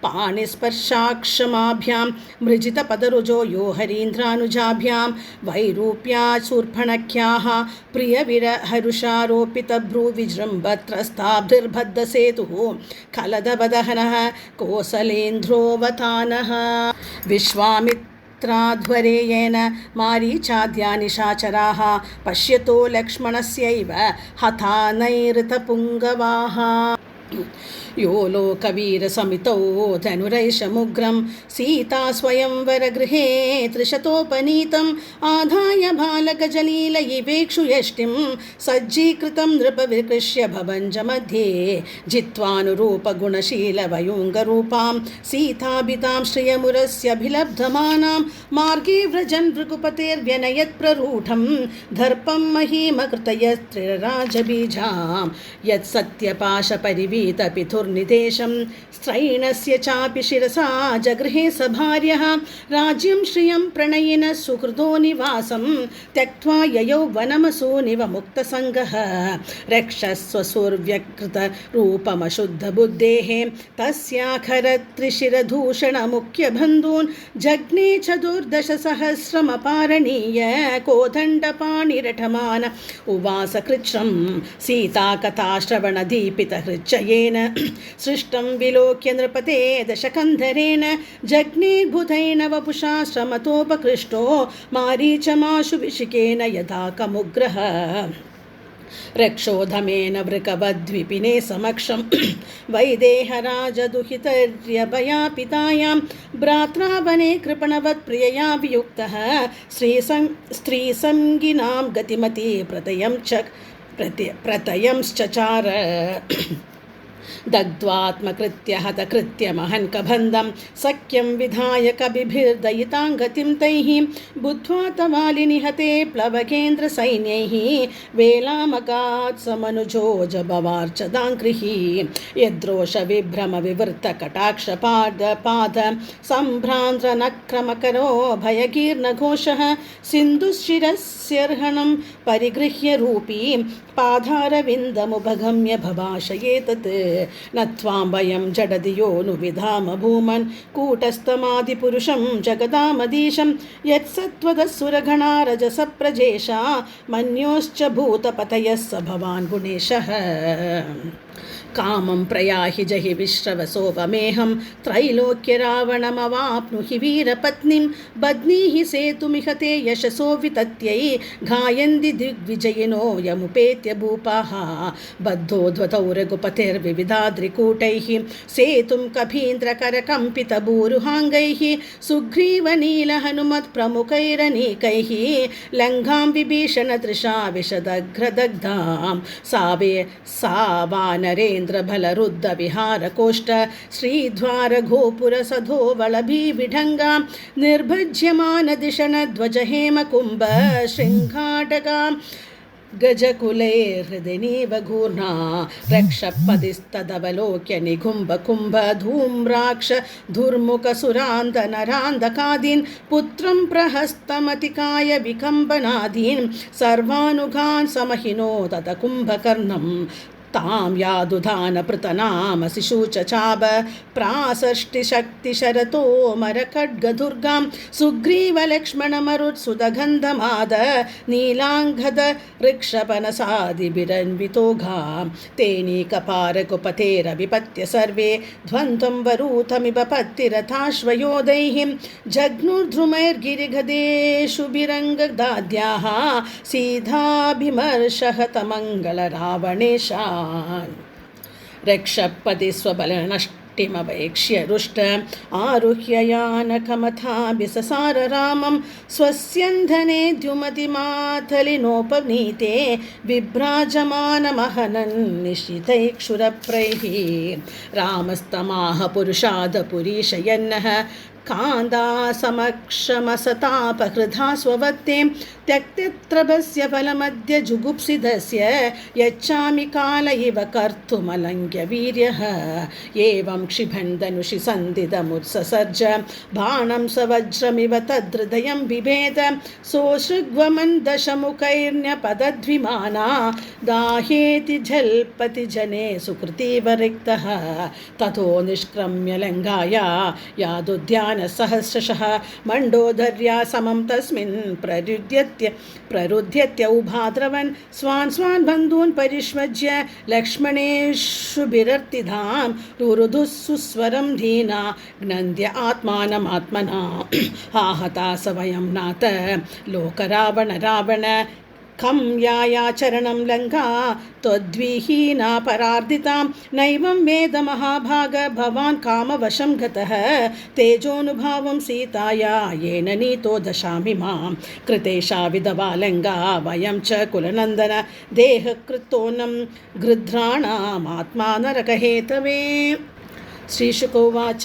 पाणिस्पर्शाक्षमाभ्यां मृजितपदरुजो यो हरीन्द्रानुजाभ्यां वैरूप्या शूर्पणख्याः प्रियविरहरुषारोपितभ्रूविजृम्भत्रस्ताब्धिर्बद्धसेतुः खलदबदहनः कोसलेन्द्रोऽवतानः. विश्वामित्राध्वरेयेन मारीचाद्या निशाचराः पश्यतो लक्ष्मणस्यैव हता नैरृतपुङ्गवाः. यो लोकवीरसमितौ धनुरैषमुग्रं सीता स्वयंवरगृहे त्रिशतोपनीतम् आधाय बालकजलीलयिवेक्षु यष्टिं सज्जीकृतं नृपविकृष्य भवञ्जमध्ये जित्वानुरूपगुणशीलवयुङ्गरूपां सीताभितां श्रियमुरस्यभिलब्धमानां मार्गे व्रजन् भृगुपतेर्व्यनयत्प्ररूढं दर्पं महीमकृतयस्त्रिराजबीजां यत्सत्यपाशपरिवीतपितुर्निदेशं स्त्रैणस्य चापि शिरसा जगृहे सभार्यः राज्यं श्रियं प्रणयिनः सुहृदो निवासं त्यक्त्वा ययौ वनमसूनिव मुक्तसङ्गः रक्षस्वसुर्व्यकृतरूपमशुद्धबुद्धेः तस्याखरत्रिशिरदूषणमुख्यबन्धून् जग्ने चतुर्दशसहस्रमपारणीय कोदण्डपाणिरठमान उवास कृच्छ्रं सीताकथाश्रवणदीपितहृच्चयेन सृष्टं विलोक्य नृपते दशकन्धरेण जग्नेर्बुधेन वपुषा श्रमतोपकृष्टो मारीचमाशु विशिकेन यथा कमुग्रः रक्षोधमेन वृकवद्विपिने समक्षं वैदेहराजदुहितर्यभयापितायां भ्रात्रावने कृपणवत् प्रियया वियुक्तः स्त्रीसङ्गिनां गतिमति प्रतयंश्चचार दग्ध्वात्मकृत्य हतकृत्यमहन्कबन्धं सख्यं विधाय कविभिर्दयितां गतिं तैः बुद्ध्वा तवालिनिहते प्लवकेन्द्रसैन्यैः वेलामगात् समनुजो जभवार्चदाङ्घ्रिः यद्रोषविभ्रमविवृत्तकटाक्षपाद सम्भ्रान्ध्रनक्रमकरो भयगीर्णघोषः सिन्धुशिरस्यर्हणं परिगृह्य रूपी पाधारविन्दमुपगम्य भभाषयेतत् न त्वां वयं जडधियोऽनुविधाम भूमन् कूटस्थमादिपुरुषं जगदामधीशं यत्सत्त्वदस्सुरगणा रजसप्रजेशा मन्योश्च भूतपतयः स भवान् गुणेशः कामं प्रयाहि जहि विश्रवसोपमेहं त्रैलोक्यरावणमवाप्नुहि वीरपत्नीं बध्नीः सेतुमिहते यशसो वितत्यै घायन्ति दिग्विजयिनो यमुपेत्य भूपाः बद्धोध्वतौ रघुपतिर्विविधाद्रिकूटैः सेतुं कभीन्द्रकरकम्पितभूरुहाङ्गैः सुग्रीवनीलहनुमत्प्रमुखैरनीकैः लङ्घां विभीषणतृषा विशदग्रदग्धां सावानरेन्द्रबलरुद्धविहारकोष्ठ श्रीद्वारगोपुरसधोवळभीविढङ्गां निर्भज्यमानदिशनध्वजहेमकुम्भ शृङ्घाटकां गजकुलैर्हृदिनीव घूर्णा रक्षपदिस्तदवलोक्य निघुम्बकुम्भ धूम्राक्ष धुर्मुखसुरान्दनरान्दकादीन् पुत्रं प्रहस्तमतिकाय विकम्बनादीन् सर्वानुगान् समहिनो तत कुम्भकर्णं तां यादुधानपृतनामसिषु चचाब प्रासष्टिशक्तिशरतोमरखड्गदुर्गां सुग्रीवलक्ष्मणमरुत्सुदगन्धमाद नीलाङ्गद ऋक्षपनसादिभिरन्वितोघां तेनीकपारकुपतेरविपत्य सर्वे ध्वन्द्वं वरूथमिव पत्तिरथाश्वयोधैः जग्नुर्ध्रुमैर्गिरिगदेषु बिरङ्गदाद्याः सीधाभिमर्शहतमङ्गलरावणेशा रक्षपति स्वबलनष्टिमवेक्ष्य रुष्ट आरुह्य यानकमथाभिससार रामं स्वस्यन्धने द्युमतिमाथलिनोपनीते विभ्राजमानमहनन् निशितैक्षुरप्रैः रामस्तमाह पुरुषादपुरीशयन्नः कान्दा समक्षमसतापहृधा स्ववत्ते त्यक्त्यत्रभस्य फलमद्य जुगुप्सितस्य यच्छामि काल इव कर्तुमलङ्घ्य वीर्यः एवं क्षिभन् धनुषि सन्धितमुत्ससर्ज बाणं सवज्रमिव तद्हृदयं बिभेद सोऽसृग्वमन् दशमुखैर्न्यपदद्विमाना दाहेति झल्पति जने सुकृतीव रिक्तः ततो निष्क्रम्य लङ्घाया यादुद्यानसहस्रशः मण्डोदर्या समं तस्मिन् प्ररुध्यत्य उभाद्रवन् स्वान् बन्धून् परिष्वज्य लक्ष्मणेषुभिरर्तिधां रुरुधुः सुस्वरं धीना ग्नन्द्य आत्मानमात्मना आहता स वयं नाथ लोकरावण खं यायाचरणं लङ्घा त्वद्विहीना परार्दितां नैवं वेद महाभाग भवान् कामवशं गतः तेजोनुभावं सीताया येन नीतो दशामि मां कृतेशा विधवा लङ्गा वयं च कुलनन्दन देहकृतोनं गृध्राणामात्मा नरकहेतवे श्रीशुकोवाच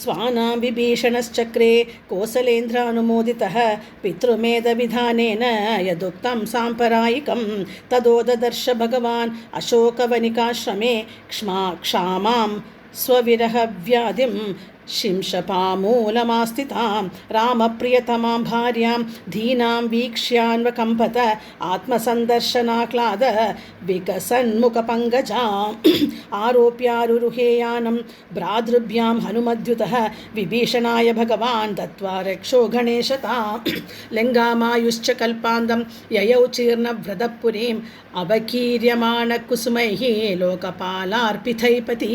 स्वानां विभीषणश्चक्रे कोसलेन्द्रानुमोदितः पितृमेधविधानेन यदुक्तं साम्प्रदायिकं तदोददर्श भगवान् अशोकवनिकाश्रमे क्षामां स्वविरहव्याधिं शिंशपामूलमास्थितां रामप्रियतमां भार्यां दीनां वीक्ष्यान्वकम्पत आत्मसन्दर्शनाक्लाद विकसन्मुखपङ्कजाम् आरोप्यारुरुहेयानं भ्रातृभ्यां हनुमद्युतः विभीषणाय भगवान् दत्त्वा रक्षो गणेशतां लङ्घामायुश्च कल्पान्तं ययौ चीर्णव्रतपुरीम् अवकीर्यमाणकुसुमैः लोकपालार्पितैपति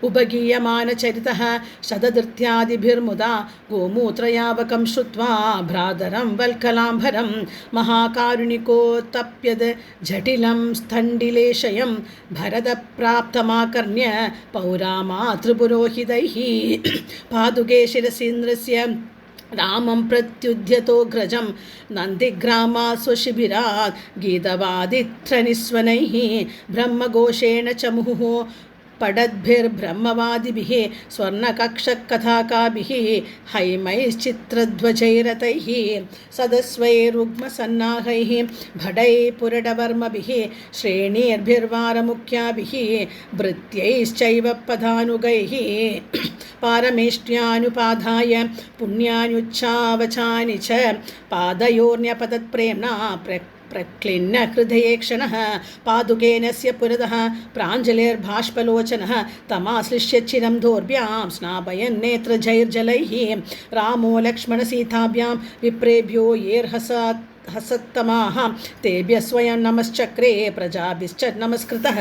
उपगीयमानचरितः शतदृ आदृत्यादिभिर्मुदा गोमूत्रयावकं श्रुत्वा भ्रातरं वल्कलाम्भरं महाकारुणिकोत्तप्यद् जटिलं स्थण्डिलेशयं भरतप्राप्तमाकर्ण्य पौरामातृपुरोहितैः पादुके शिरसीन्द्रस्य रामं प्रत्युद्यतोऽग्रजं नन्दिग्रामात् स्वशिबिरात् गीतवादित्रनिस्वनैः ब्रह्मघोषेण च मुहुः पडद्भिर्ब्रह्मवादिभिः स्वर्णकक्षकथाकाभिः हैमैश्चित्रध्वजैरतैः सदस्वैरुग्मसन्नाहैः भटैः पुरडवर्मभिः श्रेणीर्भिर्वारमुख्याभिः भृत्यैश्चैव पदानुगैः पारमेष्ट्यानुपाधाय पुण्यानुच्चावचानि च पादयोर्न्यपतत्प्रेम्णा प्रक्लिन्न हृदये क्षणः पादुकेनस्य पुरतः प्राञ्जलिर्भाष्पलोचनः तमाश्लिष्य चिरं दोर्भ्यां स्नापयन्नेत्रजैर्जलैः रामो लक्ष्मणसीताभ्यां विप्रेभ्यो हसत्तमाः तेभ्यः स्वयं नमश्चक्रे प्रजाभिश्च नमस्कृतः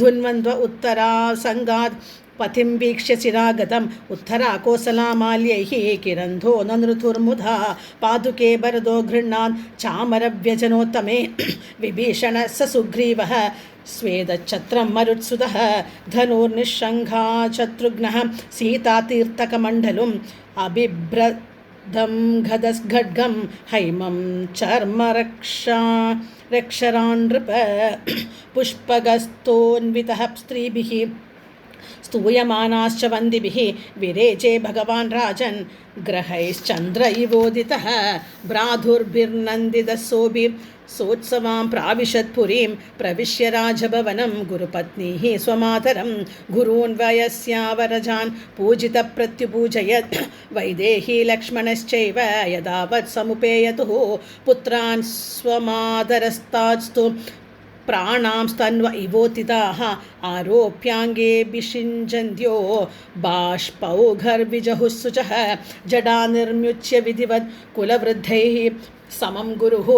धुन्वन्द्व उत्तरासङ्गात् पथिं वीक्ष्य चिरागतम् उत्तरा कोसलामाल्यैः किरन्धो ननृतुर्मुधा पादुके भरदो गृह्णान् चामरव्यजनोत्तमे विभीषणः स सुग्रीवः स्वेदच्छत्रं मरुत्सुतः धनुर्निःशङ्घा शत्रुघ्नः सीतातीर्थकमण्डलुम् अबिभ्रदं गदस्खड्गं हैमं चर्मरक्षरान्नृप पुष्पगस्तोन्वितः स्त्रीभिः स्तूयमानाश्च वन्दिभिः विरेचे भगवान् राजन् ग्रहैश्चन्द्र इवोदितः भ्रातुर्भिर्नन्दितः सोत्सवां प्राविशत्पुरीं प्रविश्य राजभवनं गुरुपत्नीः स्वमातरं गुरून् वयस्यावरजान् पूजितप्रत्युपूजयत् वैदेही लक्ष्मणश्चैव यदावत् समुपेयतुः पुत्रान् स्वमातरस्तास्तु प्राणां स्तन्व इवोतिताः आरोप्याङ्गे विषिञ्जन्त्यो बाष्पौघर्विजहुःशुचः जडा निर्म्युच्य विधिवत् कुलवृद्धैः समं गुरुः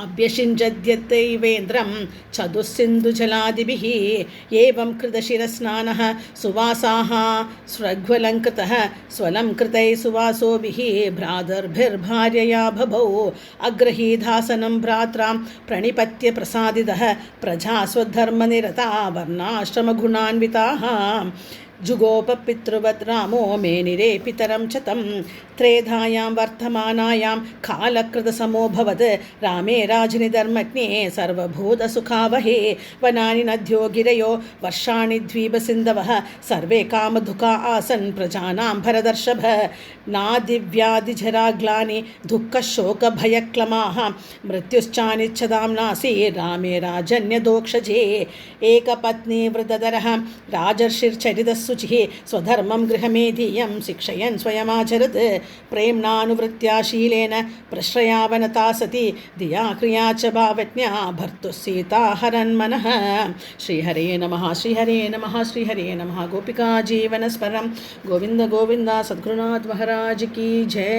अभ्यषिञ्जद्यत्तैवेन्द्रं चतुस्सिन्धुजलादिभिः एवं कृतशिरस्नानः सुवासाः स्रग्वलङ्कृतः स्वलङ्कृतैः सुवासोभिः भ्रातर्भिर्भार्यया बभौ अग्रहीधासनं भ्रात्रां प्रणिपत्य प्रसादितः प्रजा स्वधर्मनिरता वर्णाश्रमगुणान्विताः जुगोपपितृवत् रामो मेनिरे पितरं च तं त्रेधायां वर्तमानायां कालकृतसमोऽभवत् रामे राजनिधर्मज्ञे सर्वभूतसुखावहे वनानि नद्यो गिरयो वर्षाणि द्वीपसिन्धवः सर्वे कामधुका आसन् प्रजानां भरदर्षभ नादिव्याधिजराग्लानि दुःखशोकभयक्लमाः मृत्युश्चानिच्छदां नासि रामे राजन्यदोक्षजे एकपत्नीवृतधरः राजर्षिर्चरितः शुचिः स्वधर्मं गृहमेधीयं शिक्षयन् स्वयमाचरत् प्रेम्णानुवृत्त्या शीलेन प्रश्रयावनता सती धिया क्रिया च भावज्ञा भर्तुः सीता हरन्मनः श्रीहरे नमः श्रीहरे नमः श्रीहरे नमः गोपिका जीवनस्मरं गोविन्द गोविन्द सद्गुरुनाथ महाराज की जय.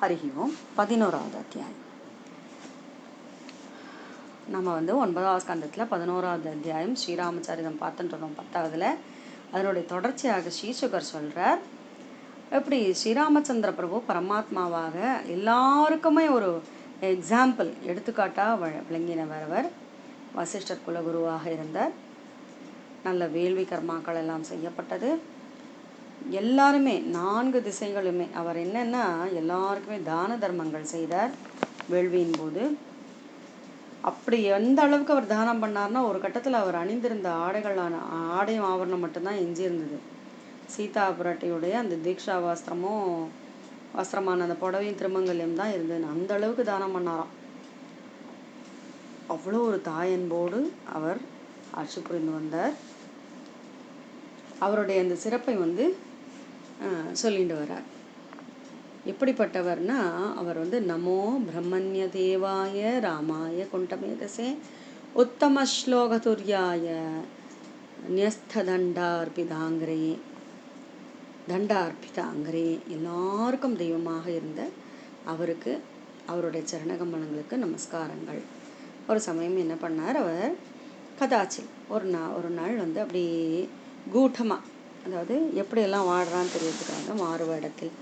हरि ओम. 11வது அத்தியாயம். நம்ம 9வது ஸ்கந்தத்தில் 11வது அத்தியாயம் ஸ்ரீராமச்சரிதம் பார்த்துட்டு இருக்கோம். 10வதுல அதனுடைய தொடர்ச்சியாக ஸ்ரீசுகர் சொல்கிறார், எப்படி ஸ்ரீராமச்சந்திர பிரபு பரமாத்மாவாக எல்லாருக்குமே ஒரு எக்ஸாம்பிள் எடுத்துக்காட்டாக விளங்கினவர். அவர் வசிஷ்டர் குலகுருவாக இருந்தார். நல்ல வேள்வி கர்மாக்கள் எல்லாம் செய்யப்பட்டது. எல்லாருமே 4 திசைகளுமே அவர் என்னென்னா எல்லாருக்குமே தான தர்மங்கள் செய்தார் வேள்வியின் போது. அப்படி எந்த அளவுக்கு அவர் தானம் பண்ணார்னா, ஒரு கட்டத்தில் அவர் அணிந்திருந்த ஆடையும் ஆவரணம் மட்டும்தான் எஞ்சியிருந்தது. சீதா பிராட்டியுடைய அந்த தீக்ஷா வஸ்திரமான அந்த புடவையும் திருமங்கல்யம் தான் இருந்தது. அந்த அளவுக்கு தானம் பண்ணாராம். அவ்வளோ ஒரு தாயன்போடு அவர் ஆட்சி புரிந்து வந்தார். அவருடைய அந்த சிறப்பை சொல்லிட்டு வர்றார். எப்படிப்பட்டவர்னா, அவர் நமோ பிரம்மண்ய தேவாய ராமாய குண்டமேதசே உத்தம ஸ்லோகதுர்யாய நியஸ்ததண்டார்பிதாங்கிரே தண்டார்பிதாங்கிரே எல்லாருக்கும் தெய்வமாக இருந்த அவருக்கு அவருடைய சரணகமலங்களுக்கு நமஸ்காரங்கள். ஒரு சமயம் என்ன பண்ணார், அவர் கதாச்சில் ஒரு நாள் அப்படியே கூட்டமாக அதாவது எப்படியெல்லாம் வாடுறான்னு தெரியறதுக்காக மாறு வேடத்தில்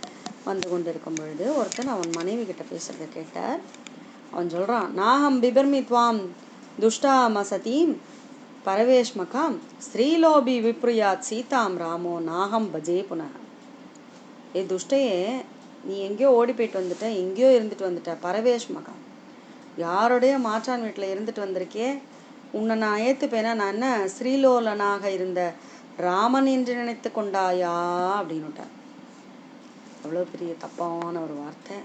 வந்து கொண்டு இருக்கும் பொழுது ஒருத்தன் அவன் மனைவி கிட்ட பேசுறதை கேட்டார். அவன் சொல்கிறான், நாகம் பிபர்மி துவாம் துஷ்டா மசதீம் பரவேஷ்மகாம் ஸ்ரீலோபி விப்ரியாத் சீதாம் ராமோ நாகம் பஜே புனः. ஏ துஷ்டையே, நீ எங்கேயோ ஓடி போயிட்டு வந்துட்ட, எங்கேயோ இருந்துட்டு வந்துட்ட, பரவேஷ்மகாம், யாருடைய மாற்றான் வீட்டில் இருந்துட்டு வந்திருக்கே, உன்னை நான் ஏற்றுப்பேனா? நான் என்ன ஸ்ரீலோலனாக இருந்த ராமன் என்று நினைத்து கொண்டாயா அப்படின்னுட்டார். அவ்வளோ பெரிய தப்பான ஒரு வார்த்தை.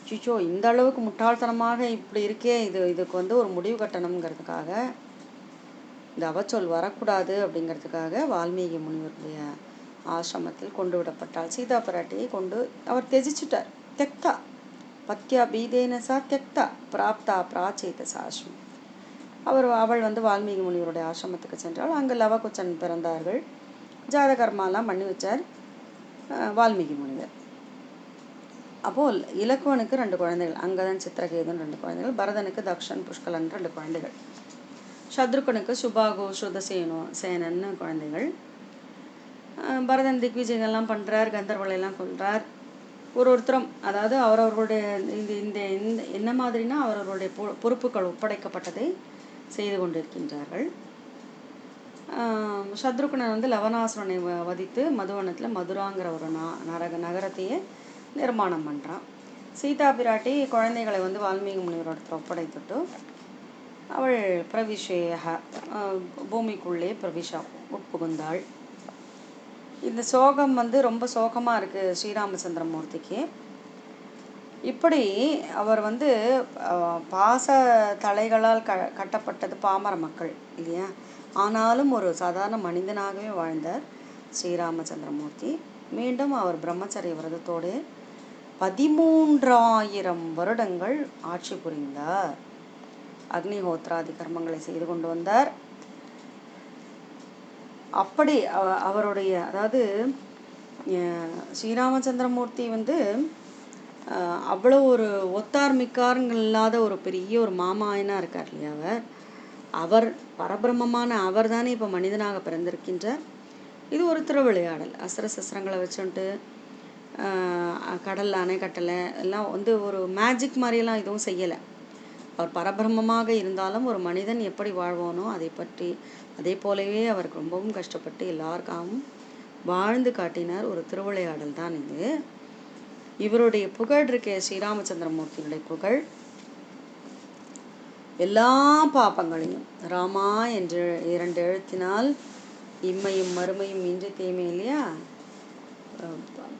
சிச்சோ, இந்த அளவுக்கு முட்டாள்தனமாக இப்படி இருக்கே, இதுக்கு வந்து ஒரு முடிவு கட்டணுங்கிறதுக்காக, இந்த அவச்சொல் வரக்கூடாது அப்படிங்கிறதுக்காக வால்மீகி முனிவருடைய ஆசிரமத்தில் கொண்டு விடப்பட்டாள். சீதா பிராட்டியை கொண்டு அவர் தெஜிச்சுட்டார். தெக்தா பத்யா பீதேனசா தெக்தா பிராப்தா பிராச்சேத சாஸ்ரம். அவள் வந்து வால்மீகி முனிவருடைய ஆசிரமத்துக்கு சென்றால். அங்கே லவகுச்சன் பிறந்தார்கள். ஜாத கர்மாலாம் பண்ணி வச்சார் வால்மீகி முனிவர். அப்போது இலக்குவனுக்கு 2 குழந்தைகள், அங்கதன் சித்திரகேதன் 2 குழந்தைகள், பரதனுக்கு தக்ஷன் புஷ்கலன் 2 குழந்தைகள், சத்ருக்கனுக்கு சுபாகு சேனன்னு குழந்தைகள். பரதன் திக்விஜயங்கள்லாம் பண்ணுறார், கந்தர்வலையெல்லாம் கொள்கிறார். ஒருத்தரும் அதாவது அவரவர்களுடைய இந்த என்ன மாதிரினா அவரவர்களுடைய பொறுப்புகள் ஒப்படைக்கப்பட்டதை செய்து கொண்டிருக்கின்றார்கள். சத்ருக்கனன் வந்து லவணாசுரனை வதித்து மதுவனத்தில் மதுராங்கிற ஒரு நகரத்தையே நிர்மாணம் பண்ணுறான். சீதா பிராட்டி குழந்தைகளை வந்து வால்மீகி முனிவரோடத்தில் ஒப்படைத்துட்டு அவள் பிரவிஷேக பூமிக்குள்ளே உட்புகுந்தாள். இந்த சோகம் வந்து ரொம்ப சோகமாக இருக்குது ஸ்ரீராமச்சந்திரமூர்த்திக்கு. இப்படி அவர் வந்து பாச தலைகளால் கட்டப்பட்டது பாமர மக்கள் இல்லையா, ஆனாலும் ஒரு சாதாரண மனிதனாகவே வாழ்ந்தார் ஸ்ரீராமச்சந்திரமூர்த்தி. மீண்டும் அவர் பிரம்மச்சரிய விரதத்தோடு 13,000 வருடங்கள் ஆட்சி புரிந்தார். அக்னிஹோத்ராதி கர்மங்களை செய்து கொண்டு வந்தார். அப்படி அவருடைய அதாவது ஸ்ரீராமச்சந்திரமூர்த்தி வந்து அவ்வளோ ஒரு ஒத்தார்மிக்காரங்கள் இல்லாத ஒரு பெரிய ஒரு மாமாயனாக இருக்கார் இல்லையா. அவர் பரபிரம்மமான அவர் தானே இப்போ மனிதனாக பிறந்திருக்கின்றார். இது ஒரு திருவிளையாடல். அஸ்திர சஸ்திரங்களை வச்சுட்டு கடலில் அணை கட்டலை எல்லாம் வந்து ஒரு மேஜிக் மாதிரியெல்லாம் எதுவும் செய்யலை. அவர் பரபிரம்மமாக இருந்தாலும் ஒரு மனிதன் எப்படி வாழ்வானோ அதே போலவே அவருக்கு ரொம்பவும் கஷ்டப்பட்டு எல்லாருக்காகவும் வாழ்ந்து காட்டினார். ஒரு திருவிளையாடல் தான் இது. இவருடைய புகழ் இருக்கே, ஸ்ரீராமச்சந்திரமூர்த்தியுடைய புகழ் எல்லா பாப்பங்களையும் ராமா என்று 2 எழுத்தினால் இம்மையும் மறுமையும் இன்றி தீமை இல்லையா,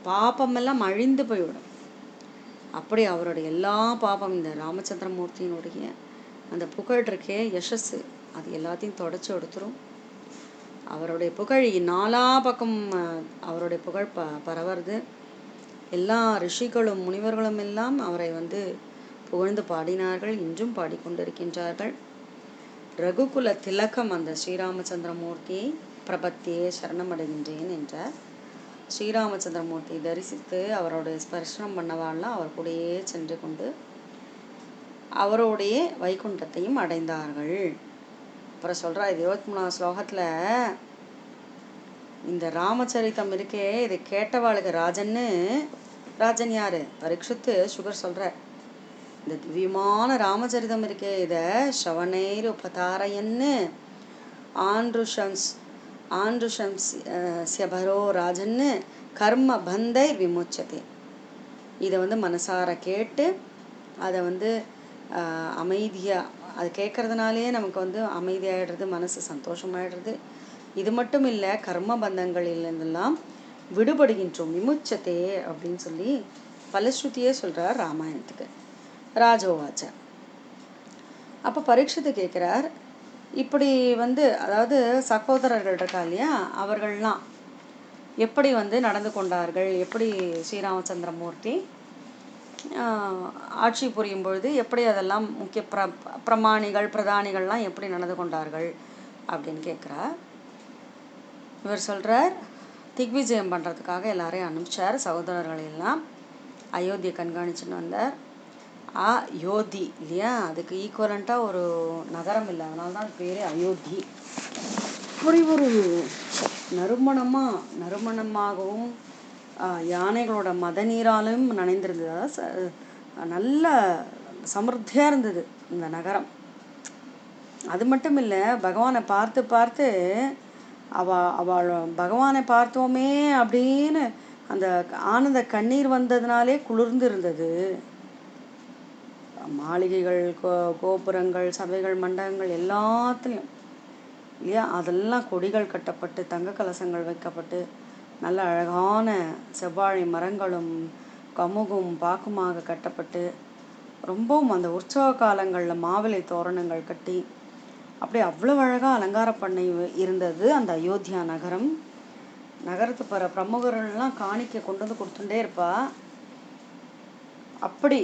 பாப்பமெல்லாம் அழிந்து போய்விடும். அப்படி அவருடைய எல்லா பாப்பம் இந்த ராமச்சந்திரமூர்த்தியினுடைய அந்த புகழ் இருக்கே, யசஸ், அது எல்லாத்தையும் தொடச்சி எடுத்துரும். அவருடைய புகழ் 4 பக்கம் அவருடைய புகழ் பரவுறது. எல்லா ரிஷிகளும் முனிவர்களும் எல்லாம் அவரை வந்து புகழ்ந்து பாடினார்கள், இன்றும் பாடிக்கொண்டிருக்கின்றார்கள். ரகுகுல திலகம் அந்த ஸ்ரீராமச்சந்திரமூர்த்தியை பிரபத்தியே சரணமடைகின்றேன் என்றார். ஸ்ரீராமச்சந்திரமூர்த்தியை தரிசித்து அவருடைய ஸ்பர்சனம் பண்ணவாள்லாம் அவர் கூடயே சென்று கொண்டு அவருடைய வைகுண்டத்தையும் அடைந்தார்கள். அப்புறம் சொல்கிறா, இது 23ஆம் ஸ்லோகத்தில் இந்த ராமச்சரித்தம் இருக்கே, இதை கேட்டவாளுக்கு ராஜன் யார்? பரீட்சித்து சுகர் சொல்கிறார். இந்த திவ்யமான ராமச்சரிதம் இருக்கே, இதை ஸ்ரவணேர் உபதாரையன்னு ஆண்ட்ருஷம்ஸ்யபரோ ராஜன்னு கர்ம பந்தை விமுச்சதே. இதை வந்து மனசார கேட்டு அதை வந்து அமைதியாக அது கேட்குறதுனாலே நமக்கு வந்து அமைதியாகிடுறது, மனசு சந்தோஷமாயிடுறது. இது மட்டும் இல்லை, கர்ம பந்தங்களிலிருந்தெல்லாம் விடுபடுகின்றோம், விமுச்சத்தே அப்படின்னு சொல்லி பலஸ்ருதியே சொல்கிறார் ராமாயணத்துக்கு. ராஜோவாச்ச. அப்போ பரீட்சித்து கேட்குறார், இப்படி வந்து அதாவது சகோதரர்கள் இருக்கா இல்லையா, அவர்கள்லாம் எப்படி வந்து நடந்து கொண்டார்கள், எப்படி ஸ்ரீராமச்சந்திரமூர்த்தி ஆட்சி புரியும் பொழுது எப்படி அதெல்லாம் முக்கிய பிரதானிகள்லாம் எப்படி நடந்து கொண்டார்கள் அப்படின்னு கேட்குறார். இவர் சொல்கிறார், திக்விஜயம் பண்ணுறதுக்காக எல்லாரையும் அனுப்பிச்சார். சகோதரர்களெல்லாம் அயோத்தியை கண்காணிச்சுன்னு வந்தார். அயோத்தி இல்லையா, அதுக்கு ஈக்குவலண்ட்டாக ஒரு நகரம் இல்லை, அதனால தான் பேர் அயோத்தி. அப்படி ஒரு நறுமணமாகவும் யானைகளோட மத நீராலும் நனைந்திருந்தது. நல்ல சமிருத்தியாக இருந்தது இந்த நகரம். அது மட்டும் இல்லை, பகவானை பார்த்து பார்த்து அவள் பகவானை பார்த்தோமே அப்படின்னு அந்த ஆனந்த கண்ணீர் வந்ததுனாலே குளிர்ந்து இருந்தது. மாளிகைகள், கோபுரங்கள், சபைகள், மண்டபங்கள் எல்லாத்துலேயும் இல்லையா, அதெல்லாம் கொடிகள் கட்டப்பட்டு தங்க கலசங்கள் வைக்கப்பட்டு நல்ல அழகான செவ்வாழை மரங்களும் கமுகும் பாக்குமாக கட்டப்பட்டு ரொம்பவும் அந்த உற்சவ காலங்களில் மாவிலை தோரணங்கள் கட்டி அப்படி அவ்வளோ அழகாக அலங்காரம் பண்ணி இருந்தது அந்த அயோத்தியா நகரம். நகரத்து பிரமுகர்கள்லாம் காணிக்க கொண்டு வந்து கொடுத்துட்டே இருப்பா. அப்படி